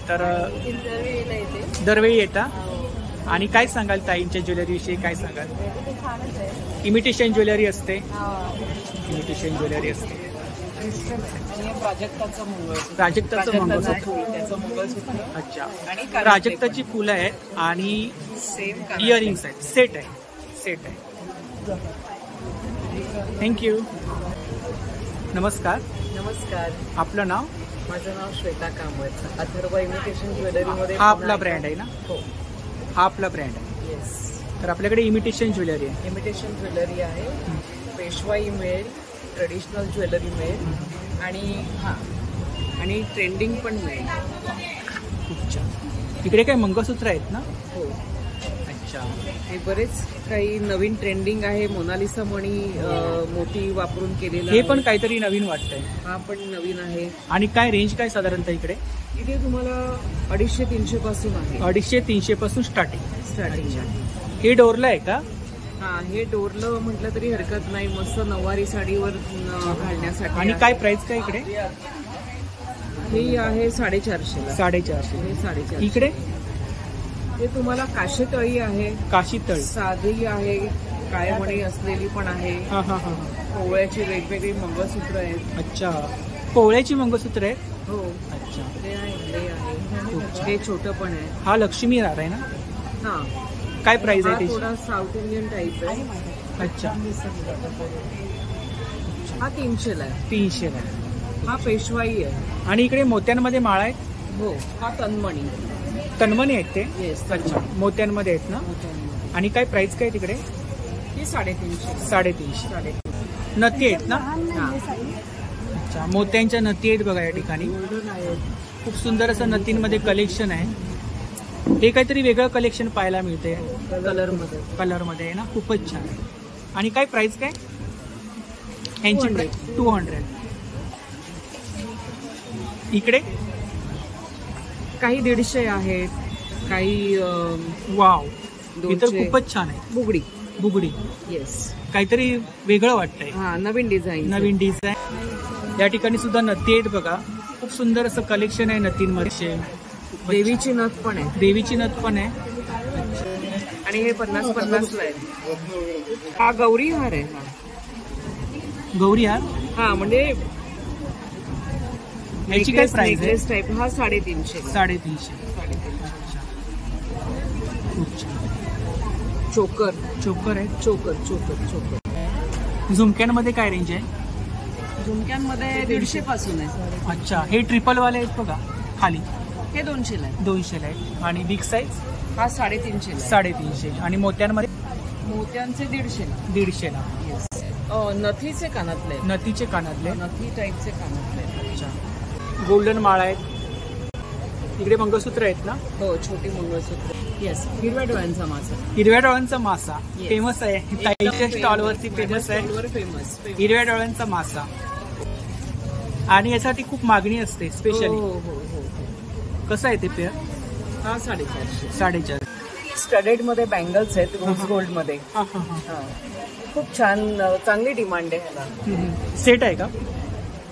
तर दरवेळेला येते. दरवेळी येता. आणि काय सांगाल ताईंच्या ज्वेलरी विषयी? काय सांगाल? ते छानच आहे. इमिटेशन ज्वेलरी असते. इमिटेशन ज्वेलरी असते. प्राजक्ताचं मंगळसूत्र. प्राजक्ताचं मंगळसूत्र. त्याचं मंगळसूत्र. अच्छा. आणि प्राजक्ताची फुलं आहेत आणि सेम इयरिंग्स आहेत. सेट आहे. थँक्यू. नमस्कार. नमस्कार. आपलं नाव? माझं नाव श्वेता कामत. अथर्व इमिटेशन ज्वेलरीमध्ये हा आपला ब्रँड आहे ना? हो. हा आपला ब्रँड आहे. येस. तर आपल्याकडे इमिटेशन ज्वेलरी आहे. इमिटेशन ज्वेलरी आहे. पेशवाई मिळेल, ट्रेडिशनल ज्वेलरी मिळेल आणि ट्रेंडिंग पण मिळेल. खूप छान. इकडे काय मंगळसूत्र आहेत ना? हो. अच्छा. हे बरेच काही नवीन ट्रेंडिंग आहे. मोनालिसा मणी मोती वापरून केलेलं हे आहे. पण काहीतरी नवीन वाटतंय. हा पण नवीन आहे. आणि काय रेंज काय साधारणतः इकडे? इथे तुम्हाला 250-300 पासून आहे. 250-300 पासून स्टार्टिंग. हे डोरला आहे का? हा, हे डोरलं म्हटलं तरी हरकत नाही. मस्त नऊवारी साडीवर घालण्यासाठी. आणि काय प्राइस काय इकडे? हे आहे 450. 450. हे 450. इकडे हे तुम्हाला काशेतळी आहे, काशी तळी. साधी आहे, काळेमणी असलेली पण आहे. हा. कोवळ्याची वेगवेगळी मंगळसूत्र आहेत. अच्छा. कोवळ्याची मंगळसूत्र आहेत. हो. अच्छा. हे आहे. हे छोटं पण आहे. हा लक्ष्मी हार आहे ना? हा. काय प्राइस आहे हा त्याची? थोडा साऊथ इंडियन टाईप आहे. अच्छा. हा 300ला आहे. 300 आहे. हा पेशवाई आहे. आणि इकडे मोत्यांमध्ये माळा आहेत. हो. हा तन्मणी. तन्मणी आहेत ते? येस. अच्छा. मोत्यांमध्ये आहेत ना? आणि काय प्राइस काय तिकडे? ही 350. 350. नथी आहेत ना? अच्छा. मोत्यांच्या नथी आहेत बघा या ठिकाणी. खूप सुंदर असं नथींमध्ये कलेक्शन आहे. हे काहीतरी वेगळं कलेक्शन पाहायला मिळते. कलरमध्ये आहे ना? खूपच छान आहे. आणि काय प्राइस काय यांची? 200. इकडे काही 150 आहेत, काही वाव. हे तर 200. खूपच छान आहे. बुगडी. येस. काहीतरी वेगळं वाटतंय. हा, नवीन डिझाईन. या ठिकाणी सुद्धा नथी आहेत बघा. खूप सुंदर असं कलेक्शन आहे नथींमध्ये. देवीची नथ पण आहे. देवीची नथ पण आहे. आणि हे 50-50ला आहे. हा गौरी हार आहे. गौरी हार. हा, म्हणजे याची काय प्राइस आहे? टाईप. हा 350. 350. खूप छान. चोकर आहे. चोकर. झुमक्यांमध्ये काय रेंज आहे? झुमक्यांमध्ये 150 पासून आहे. अच्छा. हे ट्रिपलवाले आहेत बघा खाली. हे 200ला आहे. 200 आहे. आणि बिग साईज? हा 350. 350. आणि मोत्यांमध्ये? मोत्यांचे 150. 150. नथीचे कानातले. नथीचे कानातले. नथी टाईपचे कानातले. अच्छा. गोल्डन माळा आहेत. इकडे मंगळसूत्र आहेत ना? हो, छोटी मंगळसूत्र. येस. हिरव्या डोळ्यांचा मासा. हिरव्या डोळ्यांचा मासा Yes. फेमस आहे. ताईच्या स्टॉलवरती फेमस आहे. फेमस. हिरव्या डोळ्यांचा मासा. आणि यासाठी खूप मागणी असते स्पेशली. हो. कसं आहे ते पेअर? हा 450. 450. स्टडेड मध्ये बँगल्स आहेत रोज गोल्ड मध्ये. खूप छान, चांगली डिमांड आहे ह्याला. सेट आहे का?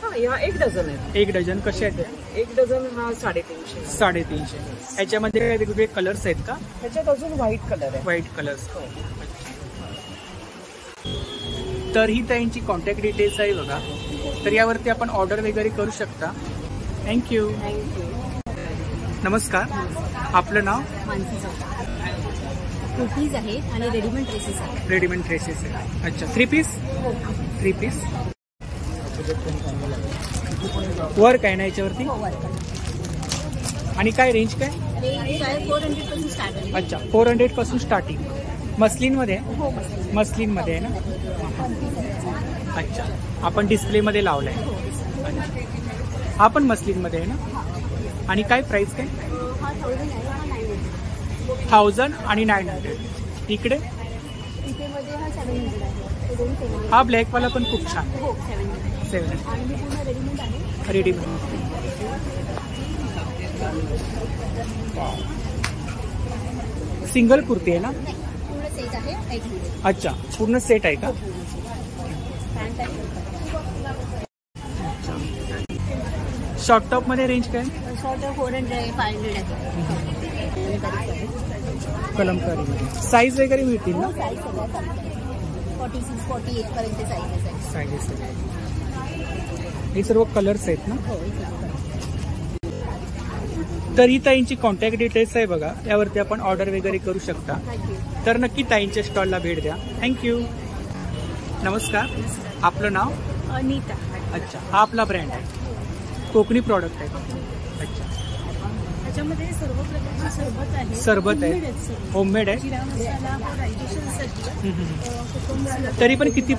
हा, या 1 डझन आहेत. 1 डझन. कसे आहेत? 1 डझन हा 350. 350. याच्यामध्ये वेगवेगळे कलर्स आहेत का? त्याच्यात अजून व्हाईट कलर आहे. White colours. तर ही त्यांची कॉन्टॅक्ट डिटेल्स आहे बघा. तर यावरती आपण ऑर्डर वगैरे करू शकता. थँक्यू. नमस्कार. आपलं नाव? मानसी चौक. कुर्तीज आहेत आणि रेडीमेड ड्रेसेस आहेत. रेडीमेड ड्रेसेस आहे. अच्छा. 3 पीस? 3 पीस. वर्क आहे ना याच्यावरती? आणि काय रेंज काय? रेंज आहे 400 पासून स्टार्ट आहे. अच्छा. 400 पासून स्टार्टिंग. मस्लिनमध्ये? हो. मस्लिनमध्ये आहे ना? अच्छा. आपण डिस्प्लेमध्ये लावलाय. हा पण मस्लिनमध्ये आहे ना? आणि काय प्राइस काय? हा 1000 आहे. हा 900. 1000 आणि 900. इकडे इथे मध्ये हा 700 आहे. हा ब्लॅकवाला पण खूप छान. हो 700. 700 आणि हे पूर्ण रेडीमेड आहे. रेडीमेड. सिंगल कुर्ती आहे ना? पूर्ण सेट आहे 800. अच्छा, पूर्ण सेट आहे का? पॅन्ट आहे. शॉर्ट टॉप मध्ये रेंज काय? शॉर्ट 400 500 आहे. कलमकारी साईज वगैरे मिळतील ना? साईज सगळ्या चालतात. 46 48 पर्यंत साईज आहे. साईजेस हे सर्व कलर्स आहेत ना? हो, हे सगळं. तर ही ताईंची कॉन्टॅक्ट डिटेल्स आहे बघा, यावरती आपण ऑर्डर वगैरे करू शकता. तर नक्की ताईंच्या स्टॉलला भेट द्या. थँक्यू. नमस्कार, आपलं नाव? अनिता. अच्छा, हा आपला ब्रँड आहे, कोकणी प्रॉडक्ट आहे. अच्छा, त्याच्यामध्ये सर्व प्रकारचे सरबत आहे. सरबत आहे, होममेड आहे. जिरा मसाला डायजेशनसाठी. तरी पण किती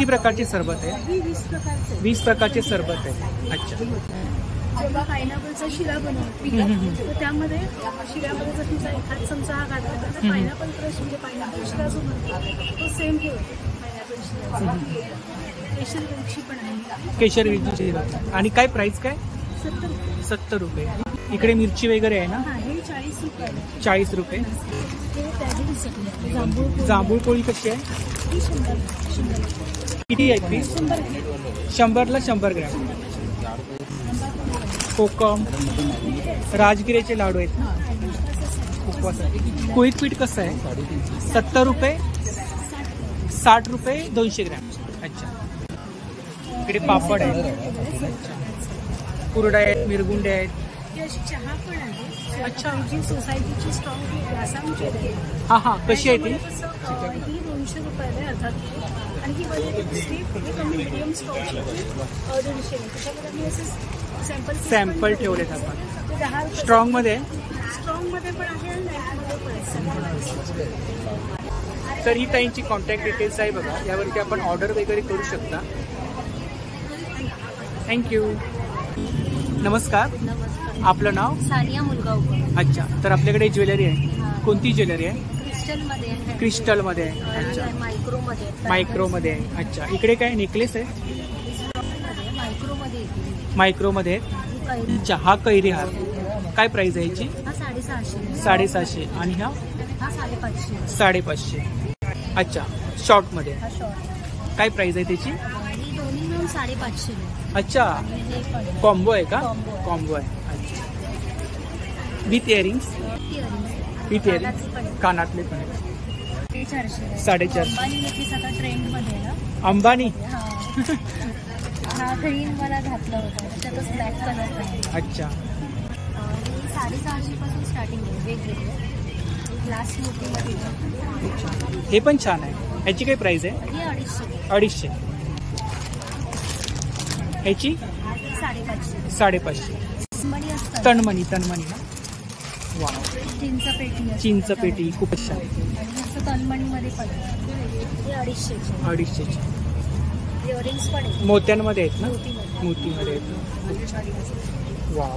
प्रकारचे सरबत आहे? 20 प्रकारचे. 20 प्रकारचे सरबत आहे. अच्छा, जेव्हा पायनॅपलचा शिरा बनवतो तर त्यामध्ये शिऱ्यामध्ये जर तुमचा एखाद चमचा हा घातला तर पायनॅपल क्रश म्हणजे पायनॅपल शिरा जो बनतो तो सेम ठेवतो. पायनॅपल शिरा केशर मिल्कशी पण आहे. केशर मिरची. आणि काय प्राइस काय? 70 रुपये. इकडे मिरची वगैरे आहे ना? हा, हे 40 रुपये. 40 रुपये. हे त्याची जांभूळ. जांभूळ पोळी कशी आहे? ही 100. किती आहे पीस? 100ला 100 ग्रॅम. कोकम, राजगिऱ्याचे लाडू आहेत ना? उपवास. कोळीत पीठ कसं आहे? 70 रुपये. 60 रुपये 200 ग्रॅम. अच्छा, इकडे पापड आहे, कुरडा आहेत, मिरगुंडे आहेत. चहा पण आहे. अच्छा, सोसायटीची स्ट्रॉंग आसामची आहे. हां हां, कशी आहे ती? ही 200 रुपयाला आहे अर्धा किलो. आणि ही बजेट स्टीप हे कमी मिडियम स्टॉकची 150. त्याच्यामध्ये मी असं सॅम्पल ठेवलेत आपण. ते 10 रुपये. स्ट्रॉंग मध्ये स्ट्रॉंगमध्ये पण आहे आणि लाईटमध्ये पण आहे. तर ही ताईंची कॉन्टॅक्ट डिटेल्स आहे बघा, यावरती आपण ऑर्डर वगैरे करू शकता. थँक्यू. नमस्कार, नमस्कार. आपलं नाव? सानिया मुलगावकर. अच्छा, तर आपल्याकडे ज्वेलरी आहे. कोणती ज्वेलरी आहे? क्रिस्टलमध्ये आहे. क्रिस्टलमध्ये आहे. अच्छा, मायक्रोमध्ये. मायक्रोमध्ये आहे. अच्छा, इकडे काय नेकलेस आहे? मायक्रोमध्ये येते. मायक्रोमध्ये आहे. अच्छा, हा कैरी हार काय प्राइस आहे याची? हा 650. 750. आणि हा? हा 550. 550. अच्छा, शॉर्टमध्ये हा शॉर्ट. काय प्राइस आहे त्याची? ही दोन्ही मिळून 550. अच्छा, हे पण कॉम्बो आहे का? Combo. कॉम्बो आहे. अच्छा, विथ इयरिंग्स? विथ इयरिंग्स, कानातले पण आहेत. 450. 450. अंबानी नेकलेस आता ट्रेंडमध्ये आहे ना. अंबानी. हा ग्रीन मला घातला होता, त्याच्यातच ब्लॅक कलर आहे. अच्छा, 650 पासून स्टार्टिंग आहे. वेगवेगळे ग्लास मोतीमध्ये. हे पण छान आहे. ह्याची काय प्राइस आहे? ही 250. 250. ह्याची? 550. 550. मणी असतात. तणमणी ना? वा, चिंचपेटी असते. चिंचपेटी खूपच छान. आणि असं तनमणीमध्ये पण आहे. हे 250. 250. इयरिंग्स पण आहे. मोत्यांमध्ये आहेत ना? मोतीमध्ये. मोतीमध्ये आहेत. वा,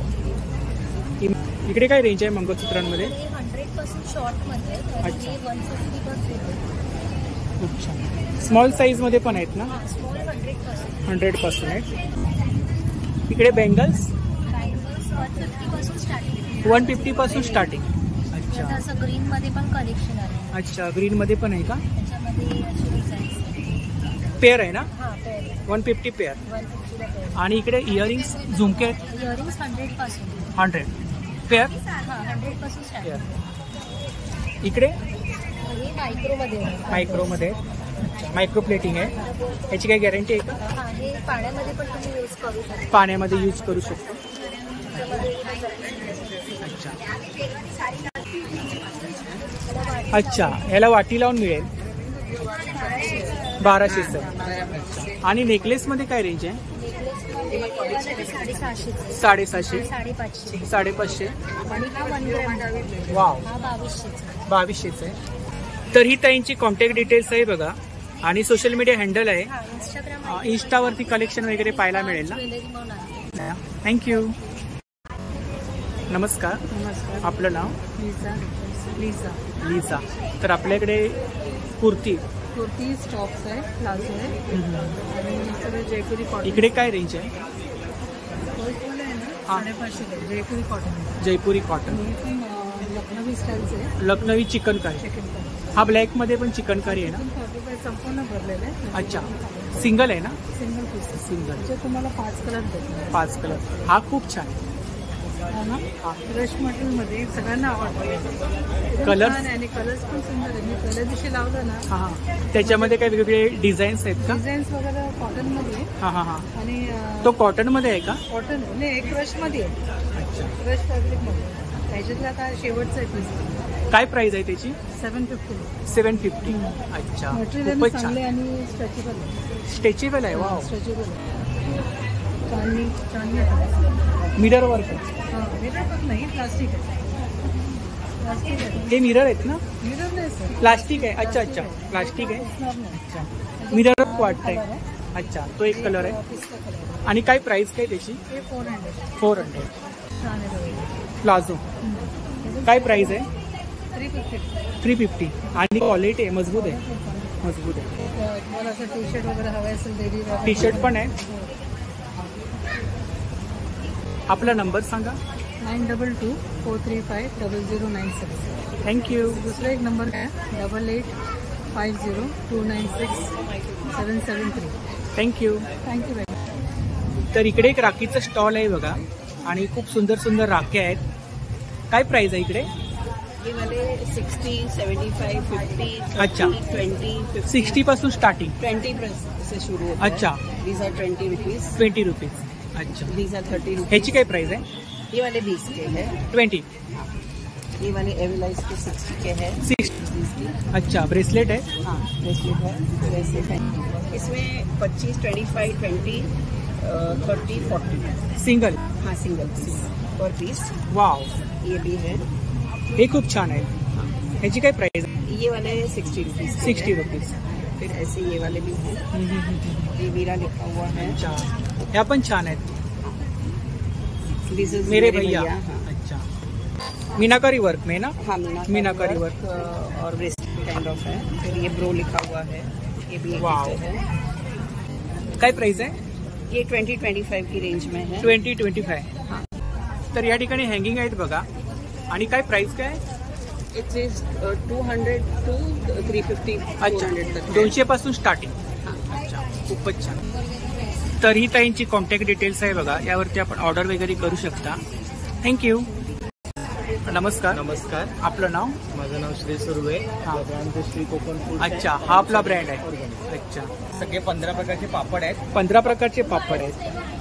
इकडे काय रेंज आहे मंगळसूत्रांमध्ये? हे 100 पासून शॉर्टमध्ये आहे. अच्छा. हे 150 पासून. खूप छान. स्मॉल साईजमध्ये पण आहेत ना? हा, स्मॉल 100 पासून. 100 पासून आहेत. इकडे बेंगल्स? बँगल्स 150 पासून स्टार्टिंग. 150 पासून स्टार्टिंग. आता अच्छा, असं ग्रीन मध्ये पण कलेक्शन आहे. अच्छा, ग्रीनमध्ये पण आहे का? त्याच्यामध्ये अशी डिझाईन्स. पेअर आहे ना? हा, पेअर 150 पेअर. 150 ला पेअर. आणि इकडे इयरिंग्स झुमके आहेत. इयरिंग्स 100 पासून. 100 पेअर. हा, 100 पासून स्टार्टिंग. पेअर. इकडे हे मायक्रोमध्ये आहे. मायक्रोमध्ये. अच्छा, मायक्रो प्लेटिंग आहे. याची काही गॅरंटी आहे का? हा, हे पाण्यामध्ये पण तुम्ही यूज करू शकता. पाण्यामध्ये यूज करू शकतो. अच्छा, अच्छा, याला वाटी लावून मिळेल. 1200 आहे. आणि नेकलेसमध्ये काय रेंज आहे? 750. 750. 550. 550. आणि हा 1 ग्रॅम. वाव, हा 2200. 2200 आहे. तर ही ताईंची कॉन्टॅक्ट डिटेल्स आहे बघा, आणि सोशल मीडिया हँडल आहे. हा, इंस्टाग्राम इन्स्टावरती कलेक्शन वगैरे पाहायला मिळेल ना? ज्वेलरी म्हणून आहे. थँक्यू. नमस्कार, आपलं नाव? लिझा. लिझा. तर आपल्याकडे कुर्ती कुर्तीज टॉप्स आहे, प्लाझो आहे आणि सगळं जयपुरी कॉटन. इकडे काय रेंज आहे? आहे ना हा. 550 जयपुरी कॉटन. जयपुरी कॉटन, हे पण लखनवी स्टाईलचं आहे. लखनवी चिकनकारी. चिकन हा ब्लॅक मध्ये पण चिकनकारी आहे ना? करी संपूर्ण भरलेलं आहे. अच्छा, सिंगल आहे ना? सिंगल पीस सिंगल, म्हणजे तुम्हाला 5 कलर भेटणार. 5 कलर. हा खूप छान आहे. हा ना रश मटेरियलमध्ये सगळ्यांना आवडतं. Colours? छान आहे आणि कलर्स पण सुंदर आहे. मी पहिल्या दिवशी लावलं ना, हा हा. त्याच्यामध्ये काय वेगवेगळे डिझाईन्स आहेत का? डिझाईन्स वगैरे कॉटनमध्ये हा हा हा. आणि तो कॉटन मध्ये आहे का? कॉटन नाही, एक रशमध्ये आहे. अच्छा, रश फॅब्रिकमध्ये. त्याच्यातलं आता शेवटचं आहे पीस. काय प्राइस आहे त्याची? 750. 750. अच्छा, मटेरियल खूपच चांगले छान. आणि स्ट्रेचेबल आहे. स्ट्रेचेबल आहे. वाव. स्ट्रेचेबल आहे. चांदणी चांदणी आहे. मिरर वर्क आहे. हां, मिरर पण नाही, प्लास्टिक आहे. प्लास्टिक आहे. हे मिरर आहेत ना? मिरर नाही सर, प्लास्टिक आहे. अच्छा अच्छा, प्लास्टिक आहे. दिसणार नाही. अच्छा, मिरर वाटतंय. अच्छा, तो एक कलर आहे. पिस्ता कलर आहे. आणि काय प्राइस काय त्याची? हे 400. 400. छान आहे बघा. प्लाझो काय प्राइस आहे? 350. 350. आणि क्वालिटी आहे, मजबूत आहे. मजबूत आहे. तुम्हाला असं टी शर्ट वगैरे हवं असेल डेली टी शर्ट पण आहे. आपला नंबर सांगा. 9224350096. थँक्यू. दुसरा एक नंबर काय 8850296773. थँक्यू. Thank you bye. तर इकडे एक राखीचं स्टॉल आहे बघा आणि खूप सुंदर सुंदर राख्या आहेत. काय प्राइस आहे इकडे? ये वाले 60, 75, 50, अच्छा. 20, 60 पासून स्टार्टिंग. 20 से शुरू होता अच्छा. है. These are 20 rupees. 20 रुपीज. अच्छा, These are 30 rupees. ह्याची काय प्राइस आहे? ये वाले 20 के हैं. 20. ये वाले एविलाइज के 60 के हैं. 60. 20 के. अच्छा, ब्रेसलेट है. हाँ, ब्रेसलेट है. ब्रेसलेट है. इसमें 25, 25, 20, 30, 40. सिंगल. हाँ, सिंगल पीस पर पीस. वाव, ये भी है. हे खूप छान आहे. ह्याची काय प्राइस? ये वाले 60 रुपीज. 60 रुपीज. फिर ऐसे ये वाले भी हैं. ये वीरा लिखा हुआ है. अच्छा, ह्या पण छान आहेत. This is मेरे भैया. हाँ. अच्छा, मीनाकारी वर्क में ना? हाँ, मीनाकारी वर्क. और ब्रेसलेट काइंड ऑफ है. फिर ये ब्रो लिखा हुआ है. ये भी एक वाव. है. काय प्राइस आहे? ये 20-25 की रेंज में है. 20-25. हाँ. तर या ठिकाणी हँगिंग आहेत बघा. आणि काय प्राइस काय? It is 200 to 350. अच्छा, 400 तक है. 200 पासून स्टार्टिंग. अच्छा, खूपच छान. तर ही ताईंची कॉन्टॅक्ट डिटेल्स आहे बघा, यावरती आपण ऑर्डर वगैरे करू शकता. थँक्यू. नमस्कार. नमस्कार, आपलं नाव? माझं नाव श्री सुर्वे. हा. Brand Shri Konkan food. अच्छा, हा आपला ब्रँड आहे. अच्छा, सगळे 15 प्रकारचे पापड आहेत. 15 प्रकारचे पापड आहेत.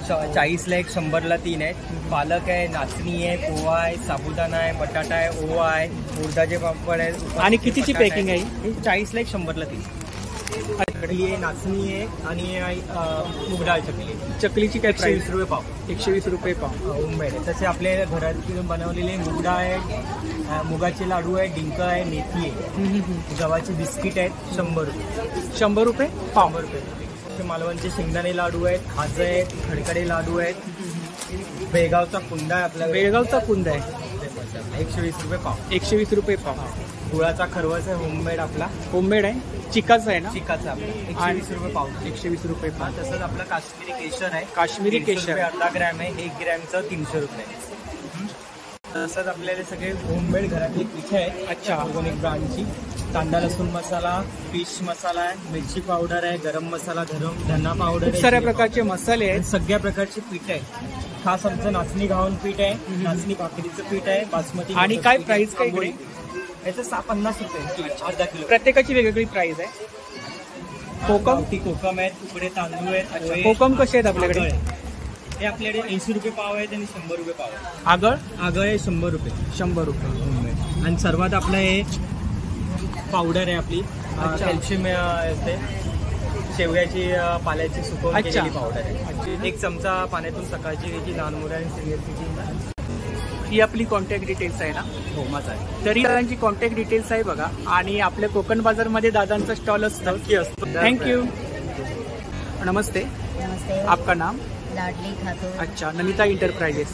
40ला 1, 100ला 3 आहेत. पालक आहे, नाचणी आहे, पोहा आहे, साबुदाणा आहे, बटाटा आहे, ओवा आहे, उडदाचे पापड आहेत. आणि कितीची पॅकिंग आहे? 40ला 1, 100ला 3. चकली आहे, नाचणी आहे आणि मूग डाळ चकली. चकलीची काय 120 प्राइस? रुपये पाव. 120 रुपये पाव. होममेड आहे. तसे आपले घरात बनवलेले मूग डाळ आहे, मुगाचे लाडू आहे, डिंक आहे, मेथी आहे, गव्हाचे बिस्किट आहेत. 100 रुपये. 100 रुपये पाव. 100 रुपये. मालवणचे शेंगदाणे लाडू आहेत, खाजं आहेत, खडखडे लाडू आहेत. बेळगावचा कुंदा आहे आपल्याकडे. बेळगावचा कुंद आहे. 120 रुपये पाव. 120 रुपये पाव. गुळाचा खरवस आहे, होममेड आपला. होममेड आहे. चिकाचा आहे ना? चिकाचा आपला 120 रुपये पाव. 120 रुपये पाव. तसंच आपलं काश्मीरी केशर आहे. काश्मीरी 150 केशर. रुपये अर्धा ग्रॅम आहे. 1 ग्रॅमचं 300 रुपये. तसंच आपल्याला सगळे होममेड घरातली पिठे आहेत. अच्छा. ऑर्गॅनिक ब्रँडची. कांदा लसूण मसाला, फिश मसाला आहे, मिरची पावडर आहे, गरम मसाला, धना पावडर खूप आहे. साऱ्या प्रकारचे मसाले आहेत. आणि सगळ्या प्रकारची पीठ आहे. खास आमचं नाचणी घावन पीठ आहे, नाचणी भाकरीचं पीठ आहे, बासमती. आणि काय प्राइस काय इकडे? याचं 50 रुपये अर्धा किलो. प्रत्येकाची वेगवेगळी प्राइस आहे. कोकम. गावठी कोकम आहेत, तुकडे तांदूळ आहेत. पोहे, कोकम कसे आहेत आपल्याकडे? आगळ आहे. हे आपल्याकडे 80 रुपये पाव आहेत आणि 100 रुपये पाव आहे. आगळ? आगळ आहे 100 रुपये. 100 रुपये. आणि सर्वात आपलं हे पावडर आहे आपली. अच्छा. कॅल्शियम असते. शेवग्याची पाल्याची सुकवून अच्छा. केलेली पावडर आहे. 1 चमचा पाण्यातून सकाळची घ्यायची. लहान मुलं आणि सिनियरची. ही आपली कॉन्टॅक्ट डिटेल्स आहे ना? हो, माझा आहे. तरी दादांची कॉन्टॅक्ट डिटेल्स आहे बघा. आणि आपल्या कोकण बाजारमध्ये दादांचा स्टॉल असतो. थँक्यू. नमस्ते. नमस्ते. आपका नाम? लाडली खातून. अच्छा, नमिता इंटरप्राइजेस.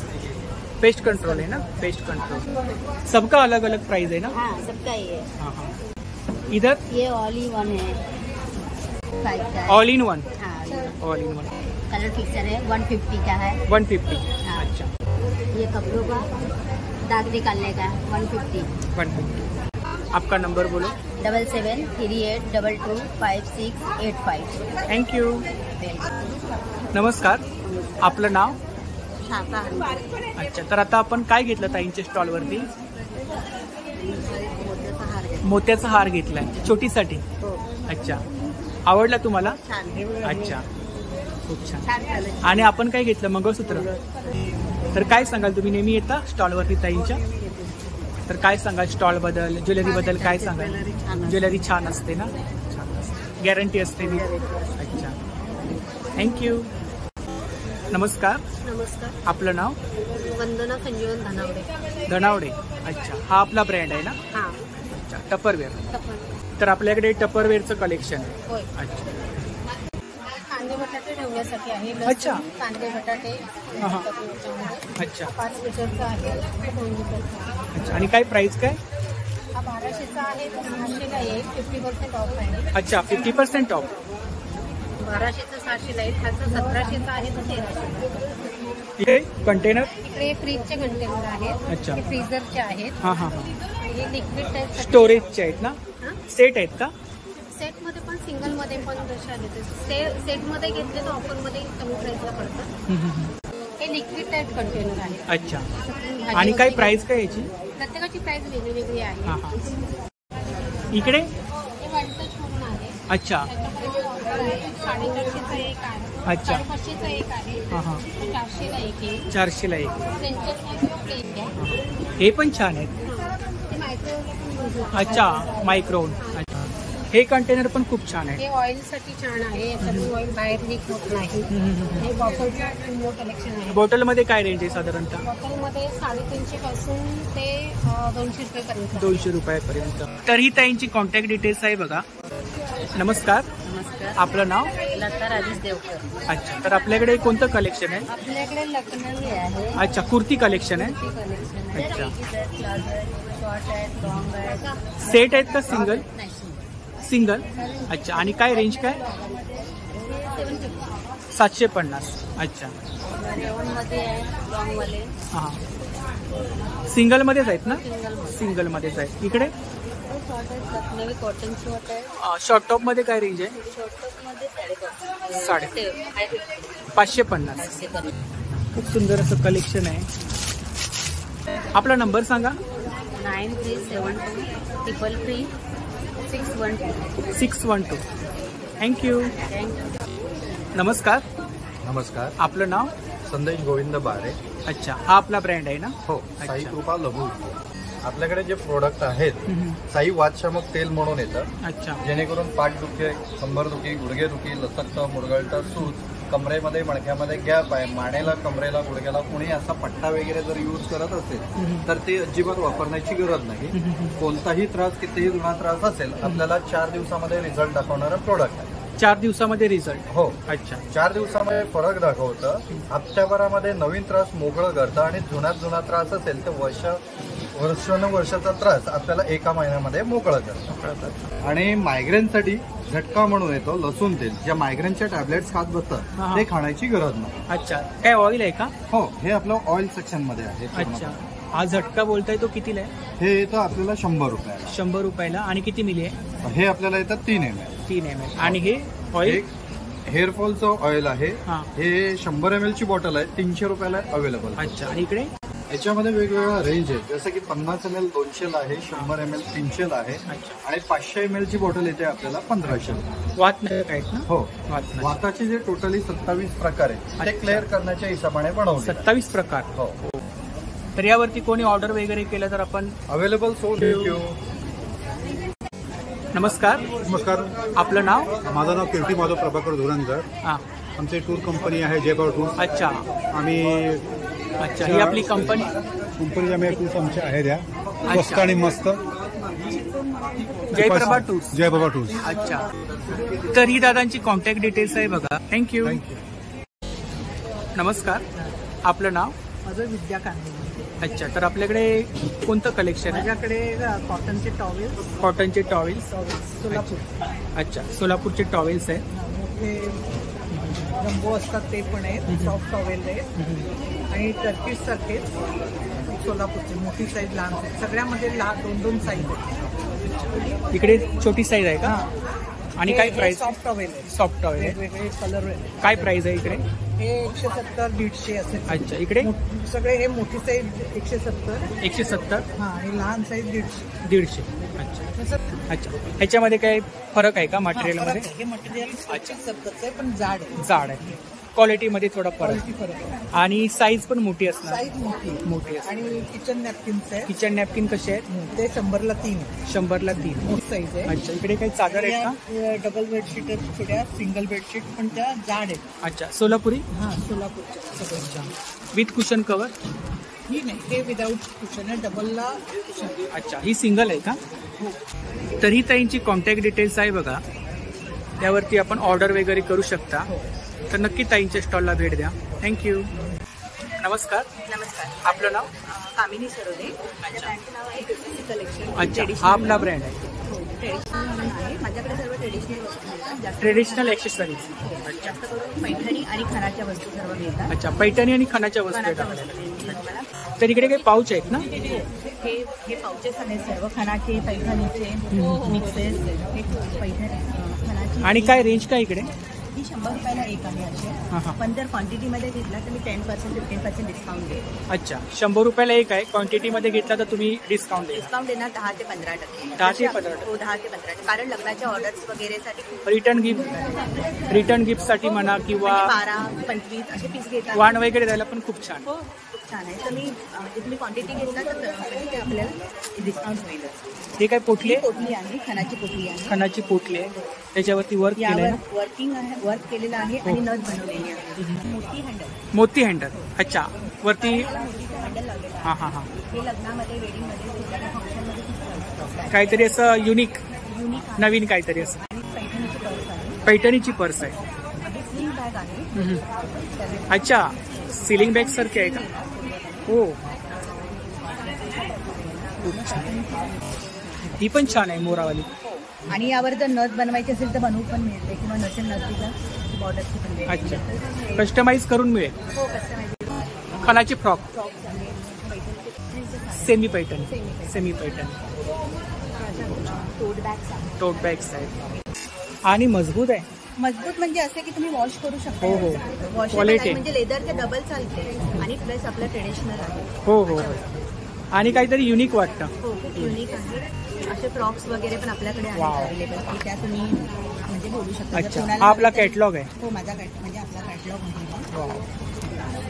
पेस्ट कंट्रोल है ना? Pest control. सबका अलग अलग प्राइस है ना? हाँ, सबका ही है. हाँ हाँ. इधर ये ऑल ही वन है. 5 का है। All in one? हाँ, all in one. Colour fixer है, 150 का है। 150। हाँ। अच्छा, ये कपड़ों का दाग निकालने का 150। 150। आपका नंबर बोलो। 7738225685। थँक्यू। नमस्कार, आपलं नाव? अच्छा, तर आता आपण काय घेतलं ताईंच्या स्टॉलवरती? मोत्याचा हार घेतलाय छोटीसाठी? अच्छा, आवडला तुम्हाला? अच्छा, खूप छान. आणि आपण काय घेतलं? मंगळसूत्र. तर काय सांगाल, तुम्ही नेहमी येता स्टॉलवरती ताईंच्या? तर काय सांगाल स्टॉल बद्दल, ज्वेलरी बद्दल काय सांगाल? ज्वेलरी छान असते ना? गॅरंटी असते मी. अच्छा, थँक्यू. नमस्कार. नमस्कार, आपलं नाव? वंदना संजीवन धनावडे. धनावडे. अच्छा, हा आपला ब्रँड आहे ना? हा, अच्छा, टपरवेअर. तर आपल्याकडे टपरवेअरचं कलेक्शन आहे. होय. अच्छा, कांदे बटाटे ठेवण्यासाठी आहे. अच्छा. लसूण, कांदे बटाटे. हा. याच्यामध्ये अच्छा, 5 लिटरचा आहे, 2 लिटरचा. अच्छा. आणि काय प्राइस काय? हा 1200चा आहे, तो 600ला येईल. 50% ऑफ आहे. अच्छा, 50% ऑफ. 1200चा 600ला येईल. ह्याचा 1700चा आहे, तो 1300. इथे कंटेनर. इकडे फ्रीजचे कंटेनर आहेत. अच्छा. हे फ्रीजरचे आहेत. हां हां हां. हे लिक्विड टाईप स्टोरेजचे आहेत ना? सेट आहेत का? सेटमध्ये पण सिंगलमध्ये पण जसे आले ते सेटमध्ये घेतले तर ऑफरमध्ये कमी प्राईसला पडतात. हे लिक्विड टाईप कंटेनर आहे. अच्छा. आणि काय प्राइस काय याची? प्रत्येकाची प्राइस वेगळी आहे. हां हां. इकडे? हे वन टच म्हणून आहे. अच्छा. त्याच्यामध्ये ऑफर आहे. 450चा एक आहे. अच्छा. 550चा एक आहे. हां हां. 400ला एक आहे. 400ला एक. सेंचर किंवा प्लेन घ्या. हे पण छान आहेत. ते मायक्रोवेव्हला पण यूज होतं. अच्छा, मायक्रोन. अच्छा, हे कंटेनर पण खूप छान आहे. हे ऑइलसाठी छान आहे. याच्यातून ऑइल बाहेर लीक होत नाही. हे बॉटलचं प्रीमियम कलेक्शन आहे. बॉटलमध्ये काय रेंज आहे साधारणतः? बॉटलमध्ये 350 पासून ते 200 रुपयेपर्यंत. 200 रुपयापर्यंत. तर ही ताईंची कॉन्टॅक्ट डिटेल्स आहे बघा. नमस्कार. नमस्कार, आपलं नाव? लता राजेश देवकर. अच्छा, तर आपल्याकडे कोणतं कलेक्शन आहे? आपल्याकडे लखनवी आहे. अच्छा, कुर्ती कलेक्शन आहे. कलेक्शन आहे. अच्छा. प्लाझो आहे, शॉर्ट आहे, लॉंग आहे. सेट आहेत का सिंगल? नाही, सिंगल. अच्छा, आणि काय रेंज काय? 750. अच्छा, रेवनमध्ये आहे, लॉंगवाले. हां. सिंगलमध्येच आहेत ना? सिंगलमध्ये. सिंगलमध्येच आहेत. इकडे शॉर्ट आहे, लखनवी कॉटन शॉर्ट आहे. शॉर्ट टॉपमध्ये काय रेंज आहे? शॉर्ट टॉपमध्ये 550. 550. खूप सुंदर असं कलेक्शन आहे. आपला नंबर सांगा. 9372333612. 612. थँक्यू. नमस्कार. नमस्कार, आपलं नाव? संदेश गोविंद बारे. अच्छा, हा आपला ब्रँड आहे ना? हो, साई कृपा लघु. आपल्याकडे जे प्रोडक्ट आहेत, साई वातशामक तेल म्हणून येतं. अच्छा. जेणेकरून पाठदुखी, कंबरदुखी, गुडघेदुखी, लचकतं, मुरगळतं, सूज, कमरेमध्ये मणक्यामध्ये गॅप आहे, मानेला, कमरेला, गुडघ्याला कोणी असा पट्टा वगैरे जर यूज करत असेल तर ते अजिबात वापरण्याची गरज नाही. कोणताही त्रास, कितीही जुना त्रास असेल, आपल्याला 4 दिवसामध्ये रिझल्ट दाखवणारं प्रोडक्ट आहे. 4 दिवसामध्ये रिझल्ट? हो. अच्छा. 4 दिवसामध्ये फरक दाखवतं. हप्त्याभरामध्ये नवीन त्रास मोकळं करतं आणि जुना त्रास असेल तर वर्षाचा त्रास आपल्याला 1 महिन्यामध्ये मोकळं करतं. आणि मायग्रेनसाठी झटका म्हणून येतो लसूण तेल. ज्या मायग्रेनच्या टॅबलेट्स खात बसतात ते खाण्याची गरज नाही. अच्छा, काय ऑइल आहे का? हो, हे आपलं ऑइल सेक्शन मध्ये आहे. अच्छा, हा झटका बोलताय तो कितीला आहे? हे येतं आपल्याला 100 रुपयाला. 100 रुपयाला. आणि किती मिली आहे? हे आपल्याला येतं 3 ml. 3 ml. आणि हे ऑइल? हेअरफॉलचं ऑइल आहे. हा. हे 100 ml ची बॉटल आहे, 300 रुपयाला अवेलेबल. अच्छा. आणि इकडे याच्यामध्ये वेगवेगळ्या रेंज आहेत, जसं की 50 ml 200 आहे, 100 ml 300 आहे, आणि 500 ml ची बॉटल येते आपल्याला 1500. वात नाही आहेत ना? हो. वात नाही. वाताचे जे टोटली 27 प्रकार आहेत ते क्लिअर करण्याच्या हिशोबाने बनवले. 27 प्रकार. हो. तर यावरती कोणी ऑर्डर वगैरे केलं तर आपण अवेलेबल. So thank you. नमस्कार. नमस्कार, आपलं नाव? माझं नाव कीर्ती माधव प्रभाकर धुरंजर. हां. आमची टूर कंपनी आहे जयप्रभा टूर्स. अच्छा. आम्ही अच्छा, ही आपली कंपनी? कंपनीच्या टूर्स आमच्या आहेत या स्वस्त आणि मस्त. जयप्रभा टूर्स. जयप्रभा टूर्स. अच्छा. तर ही दादांची कॉन्टॅक्ट डिटेल्स आहे बघा. थँक्यू. नमस्कार. आपलं नाव? माझं विद्या कांदे. अच्छा, तर आपल्याकडे कोणतं कलेक्शन आहे? माझ्याकडे कॉटनचे टॉवेल्स, कॉटनचे टॉवेल्स. सोलापूर अच्छा, सोलापूरचे टॉवेल्स आहे. मोठे जम्बो असतात ते पण आहेत, सॉफ्ट टॉवेल आहेत आणि टर्किश सारखे सोलापूरचे मोठी साईज, लहान साईज, सगळ्यामध्ये 2-2 साईज आहेत. इकडे छोटी साईज आहे का? आणि काय प्राइस? सॉफ्ट टॉवेल आहे, सॉफ्ट टॉवेल आहे. वेगवेगळे कलर. काय प्राइस आहे इकडे? हे 170-150 असेल. अच्छा, इकडे सगळे हे मोठी साईज 170, 170, हा, आणि लहान साईज 150. 150. अच्छा अच्छा, ह्याच्यामध्ये काय फरक आहे का मटेरियलमध्ये? हे मटेरियल 170 आहे पण जाड आहे. जाड आहे. क्वालिटीमध्ये थोडा फरक. फरक आहे आणि साईज पण मोठी असणार. साईज मोठी असते. आणि किचन नॅपकिन्स आहे. किचन नॅपकिन कसे आहेत? ते 100ला 3. 100ला 3 मोठी साईज आहे. अच्छा, इकडे काही चादर आहेत का? डबल बेडशीट आहेत छोट्या, सिंगल बेडशीट पण त्या जाड आहेत. अच्छा, सोलापुरी. हा, सोलापूरच्या सगळ्या. With cushion cover. ही नाही, हे विदाऊट कुशन आहे, डबलला कुशन. अच्छा, ही सिंगल आहे का? तर ही ताईंची कॉन्टॅक्ट डिटेल्स आहे बघा, त्यावरती आपण ऑर्डर वगैरे करू शकता. तर नक्की ताईंच्या स्टॉलला भेट द्या. थँक्यू. नमस्कार. नमस्कार. आपलं नाव? कामिनी सरोदे. माझ्या ब्रँडचं नाव आहे कलेक्शन. अच्छा, हा आपला ब्रँड आहे. ट्रेडिशनल म्हणून आहे. माझ्याकडे सर्व ट्रेडिशनल वस्तू मिळतात. Traditional accessories. जास्त करून पैठणी आणि खणाच्या वस्तू सर्व मिळतात. अच्छा, पैठणी आणि खणाच्या वस्तू खणाच्या आहेत. वस्तू मिळतील तुम्हाला. तर इकडे काही पाऊच आहेत ना? हे पाउचेस आहेत सर्व खणाचे, पैठणीचे मिक्सेस. हे पैठणी खणाची. आणि काय रेंज काय इकडे? ही 100 रुपयाला एक आहे असे. पण जर क्वांटिटीमध्ये घेतला तर मी 10% 15% डिस्काउंट देईल. अच्छा, 100 रुपयाला एक आहे. क्वांटिटीमध्ये घेतला तर तुम्ही डिस्काउंट देईल. डिस्काउंट देणार 10 ते 15%. 10 ते 15%. हो, 10 ते 15%. कारण लग्नाच्या ऑर्डर्स वगैरेसाठी रिटर्न गिफ्टसाठी म्हणा किंवा 12-25 असे पीस घेतात. वाण वगैरे द्यायला पण खूप छान. हो, खूप छान आहे. तर मी तुम्ही क्वांटिटी घेतला तर ते आपल्याला डिस्काउंट होईलच. हे काय पोटली आहे? पोटली आहे, खणाची पोटली आहे. खणाची पोटली आहे, त्याच्यावरती वर्क केलं आहे. वर्किंग आहे, वर्क केलेलं आहे आणि नथ बनवलेली आहे. मोठी हँडल. मोती हँडल. अच्छा, वरती. हँडल लावलेलं आहे. हा हा हा. हे लग्नामध्ये, वेडिंगमध्ये, कुठल्या फंक्शनमध्ये खूप काहीतरी असं युनिक युनिक नवीन काहीतरी असं. आणि पैठणीची पर्स आहे. पैठणीची पर्स आहे. आणि स्लिंग बॅग आहे. अच्छा, सिलिंग बॅग सारखी आहे का? हो, खूप छान. ही पण छान आहे, मोरावाली. आणि यावर जर नथ बनवायची असेल तर बनवू पण मिळते किंवा नसेल नथीला बॉर्डरची पण मिळते. अच्छा, कस्टमाइज करून मिळेल. हो, कस्टमाइज. खणाची frock. Semi Paithani. Semi Paithani. Tote bags आहे. टोट बॅग्स आहेत आणि मजबूत आहे. मजबूत म्हणजे असे की तुम्ही वॉश करू शकता. हो, हो. Wash Quality. म्हणजे लेदरचे डबल चालते आणि प्लस आपलं ट्रेडिशनल आहे. हो हो. आणि काहीतरी युनिक वाटतं. हो, खूप युनिक आहे. असे फ्रॉक्स वगैरे पण आपल्याकडे आहेत Wow. अवेलेबल, की त्या तुम्ही म्हणजे बोलू शकता. जर अच्छा, कोणाला हा आपला हवे तर- कॅटलॉग आहे. हो, माझा म्हणजे आपला कॅटलॉग आहे. वाव,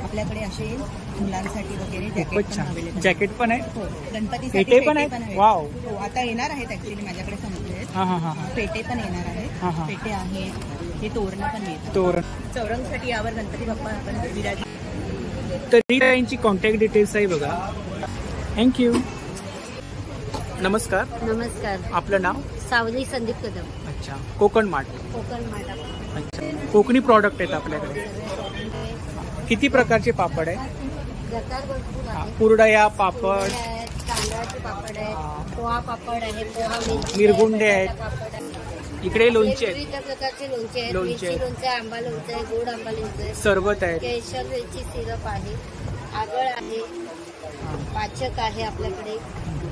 आपल्याकडे असे मुलांसाठी वगैरे जॅकेट खूपच पण छान. अवेलेबल. जॅकेट पण आहे. हो, गणपतीसाठी फेटे पण आहेत? आहेत. वाव. हो, आता येणार आहेत ऍक्च्युली माझ्याकडे संपले आहेत. हा हा हा. फेटे पण येणार हा, हा. आहेत. फेटे आहेत. हे तोरणं पण मिळतात. तोरण. चौरंगसाठी यावर गणपती बाप्पा आपण विराज. तरी त्यांची कॉन्टॅक्ट डिटेल्स आहे बघा. थँक्यू. नमस्कार. नमस्कार. आपलं नाव? सावली संदीप कदम. अच्छा, कोकण मार्ट. कोकण मार्ट. अच्छा, कोकणी प्रॉडक्ट आहेत आपल्याकडे. किती प्रकारचे पापड आहे? प्रकार भरपूर आहे. कुरडया, पापड, आहेत, तांदळाचे पापड आहेत, पोहा पापड आहे, पोहा मिरगुंडे आहेत. पापड आहे. इकडे लोणचे आहेत, वेगवेगळ्या प्रकारचे लोणचे आहेत. लोणचे मिरची आहेत. लोणचे आहे, आंबा लोणचे आहे, गोड आंबा लोणचे आहे, सरबत आहेत. केशर वेलची सिरप आहे, आगळ आहे, पाचक आहे आपल्याकडे,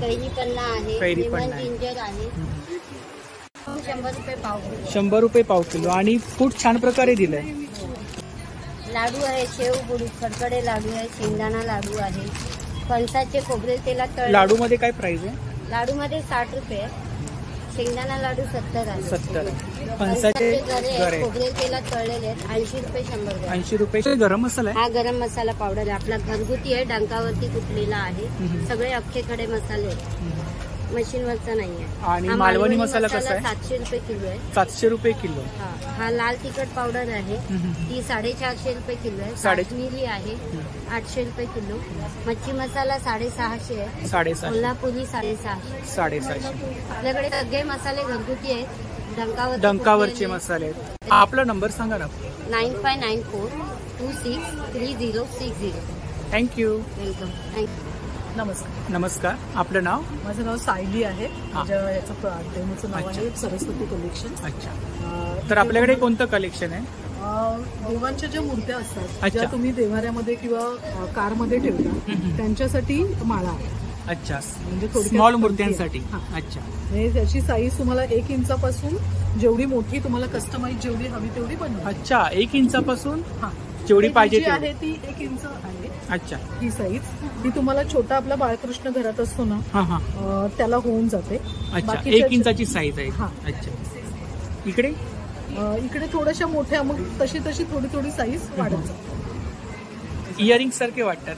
कैरी पन्ना आहे, कैरी लेमन पन्ना आहे. जिंजर आहे. 100 रुपये पाव किलो. 100 रुपये पाव किलो. आणि खूप छान प्रकारे दिलंय. लाडू आहे, शेव बुडी खडखडे लाडू आहे, शेंगदाणा लाडू आहे, फणसाचे खोबरेल तेलात तळले. लाडू मध्ये काय प्राइस आहे? लाडू मध्ये 60 रुपये, शेंगदाणा लाडू 70 आहे. 70. फणसाचे गरे खोबरेल तेलात तळलेले आहेत 80 रुपये 100 ग्रॅम. 80 रुपये. गरम मसाला आहे. हा गरम मसाला पावडर आहे आपला, घरगुती आहे, डांकावरती कुटलेला आहे. सगळे अख्खे खडे मसाले आहेत, मशीनवरचा नाही आहे. आणि हा मालवणी मसाला कसा आहे? 700 रुपये किलो आहे. 700 रुपये किलो. हा लाल तिखट पावडर आहे, ती 450 रुपये किलो आहे. काश्मीरी आहे 800 रुपये किलो. मच्छी मसाला 650 आहे. 750. कोल्हापुरी 650. 750. आपल्याकडे सगळे मसाले घरगुती आहेत, डंकावरचे मसाले आहेत. आपला नंबर सांगा ना. 9594263060. थँक्यू. वेलकम. थँक्यू. नमस्कार. नमस्कार, आपलं नाव? माझं नाव सायली आहे. माझ्या याचं डेमोचं नाव आहे सरस्वती कलेक्शन. अच्छा, तर आपल्याकडे कोणतं कलेक्शन आहे? देवांच्या ज्या मूर्त्या असतात ज्या तुम्ही देवाऱ्यामध्ये किंवा कारमध्ये ठेवता त्यांच्यासाठी माळा आहे. अच्छा, म्हणजे थोडी स्मॉल मूर्त्यांसाठी. अच्छा, म्हणजे त्याची साईज तुम्हाला 1 इंचापासून जेवढी मोठी तुम्हाला कस्टमाइज जेवढी हवी तेवढी बनवा. अच्छा, 1 इंचापासून जेवढी पाहिजे ती आहे ती 1 इंच आहे. अच्छा, ही साईज ती तुम्हाला छोटा आपला बाळकृष्ण घरात असतो ना त्याला होऊन जाते. अच्छा, 1 इंचाची साईज आहे. अच्छा, इकडे थोड्याशा मोठ्या, मग तशी तशी थोडी थोडी साईज वाढत जाते. इयरिंग सारखे वाटतात.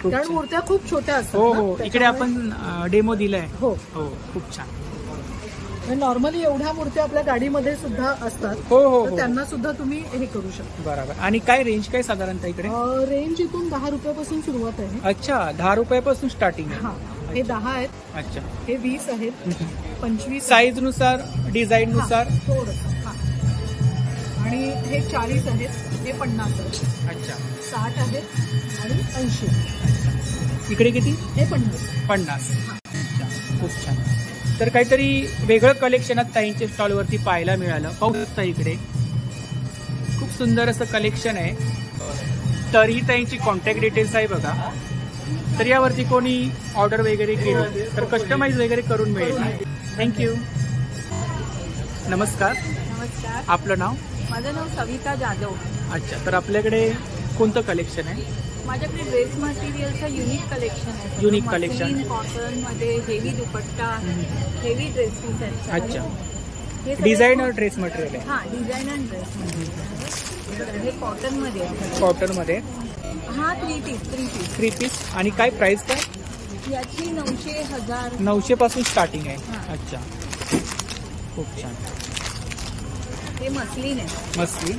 कारण मूर्त्या खूप छोट्या असतात. हो, इकडे आपण डेमो दिलाय. हो, खूप छान. नॉर्मली एवढ्या मूर्त्या आपल्या गाडीमध्ये सुद्धा असतात. हो, त्यांना सुद्धा तुम्ही हे करू शकता. बरोबर. आणि काय रेंज काय साधारणतः इकडे? रेंज इथून 10 रुपयापासून सुरुवात आहे. अच्छा, 10 रुपयापासून स्टार्टिंग आहे. हे 10 आहेत. अच्छा, हे 20 आहेत. 25 साईज नुसार, डिझाईन नुसार. आणि हे 40 आहेत. हे 50 आहेत. अच्छा, 60 आहेत आणि 80. इकडे किती? हे 50. खूप छान. तर काहीतरी वेगळं कलेक्शन ताईंच्या स्टॉलवरती पाहायला मिळालं. पाहू शकता इकडे खूप सुंदर असं कलेक्शन आहे. तर ही ताईंची कॉन्टॅक्ट डिटेल्स आहे बघा. तर यावरती कोणी ऑर्डर वगैरे केली तर कस्टमाइज वगैरे करून मिळेल. थँक्यू. नमस्कार. नमस्कार, आपलं नाव? माझं नाव सविता जाधव. अच्छा, तर आपल्याकडे कोणतं कलेक्शन आहे? माझ्याकडे ड्रेस मटेरियलचं युनिक कलेक्शन आहे. Unique collection. कॉटन मध्ये हेवी दुपट्टा, हेवी ड्रेस पीस आहेत. अच्छा, डिझायनर ड्रेस मटेरियल आहे. हा, डिझायनर ड्रेस मटेरियल. हे कॉटन मध्ये आहे. कॉटन मध्ये. हा, 3 पीस. आणि काय प्राइस काय? याची 900, 1000. 900 पासून स्टार्टिंग आहे. अच्छा, खूप छान. हे मसलीन आहे. मसलीन.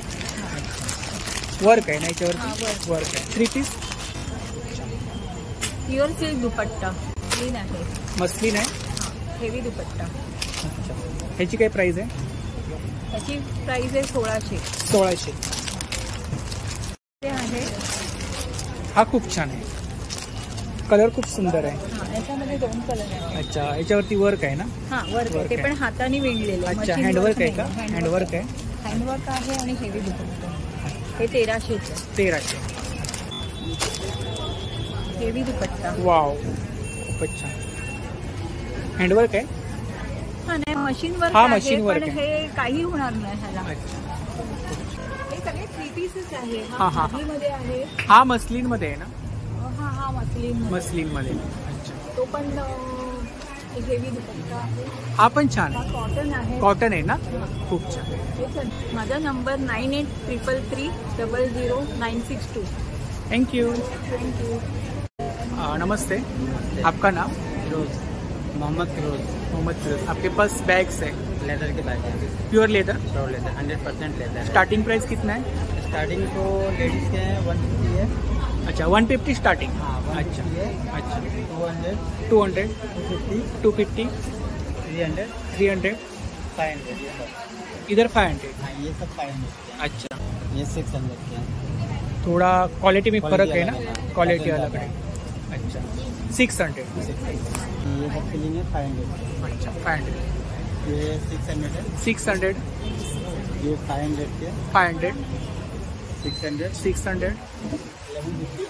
वर्क आहे ना याच्यावरती? वर्क आहे. 3 पीस. प्युअर सिल्क दुपट्टा क्लीन आहे. मसलीन आहे. हेवी दुपट्टा. अच्छा, ह्याची काय प्राइस आहे? त्याची प्राइस आहे 1600. 1600. ते आहे. हा खूप छान आहे. कलर खूप सुंदर आहे. याच्यामध्ये 2 कलर आहेत. अच्छा, याच्यावरती वर्क आहे ना? हा, वर्क आहे. ते पण हाताने विणलेले. अच्छा, हँडवर्क आहे का? हँडवर्क आहे. हँडवर्क आहे आणि हेवी दुपट्टा. हे 1300. 1300. हेवी दुपट्टा. वाव, खूपच छान. हँडवर्क आहे? हा, नाही, मशीन वर्क. हा, मशीन वर्क पण आहे. हे काही होणार नाही ह्याला. हे सगळे 3 पीसेस आहे. हा, मध्ये आहे. हा मसलीन मध्ये आहे ना? हा, मसलीन मध्ये. अच्छा, तो पण हेवी दुपट्टा आहे. हा पण छान आहे. कॉटन आहे. कॉटन आहे ना? खूप छान. माझा नंबर 9833300962. थँक्यू. नमस्ते, आपका नाम? फिरोज, मोहम्मद फिरोज. आपके पास बैग्स है? लेदर के बैग है. Pure leather? Pure leather, 100% leather. Starting price कितना है? स्टार्टिंग तो लेडीज के 150 है. अच्छा, 150 स्टार्टिंग. अच्छा, 200, 250, 300, 500. इधर 500. ये सब 500. अच्छा, ये 600 के. थोड़ा क्वालिटी में फर्क है ना? क्वालिटी अलग है. अच्छा, 600. ये सब फिलिंग है 500. अच्छा, 500. ये 600 है. 600. ये 500 के. 500. 600. 600. 1150.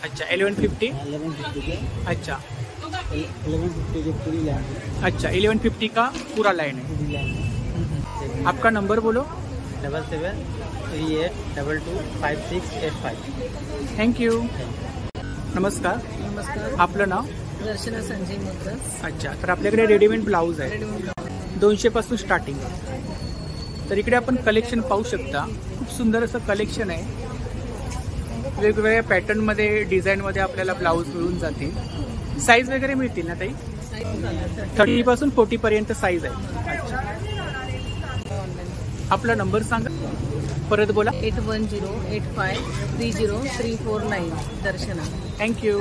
अच्छा, 1150. 1150 के. अच्छा, 1150 की पूरी लाइन है. अच्छा, 1150 का पूरा लाइन है. पूरी लाइन है. आपका नंबर बोलो. 7738225685. थँक्यू. नमस्कार. आपलं नाव? दर्शना संजय मुद्दा. अच्छा, तर आपल्याकडे रेडीमेड ब्लाऊज आहे. 200 पासून स्टार्टिंग. तर इकडे आपण कलेक्शन पाहू शकता. खूप सुंदर असं कलेक्शन आहे. वेगवेगळ्या पॅटर्न मध्ये, डिझाईन मध्ये आपल्याला ब्लाऊज मिळून जातील. साईज वगैरे मिळतील ना ताई? 30 पासून 40 पर्यंत साईज आहे. अच्छा, आपला नंबर सांगा, परत बोला. 8108530349. दर्शना. थँक्यू.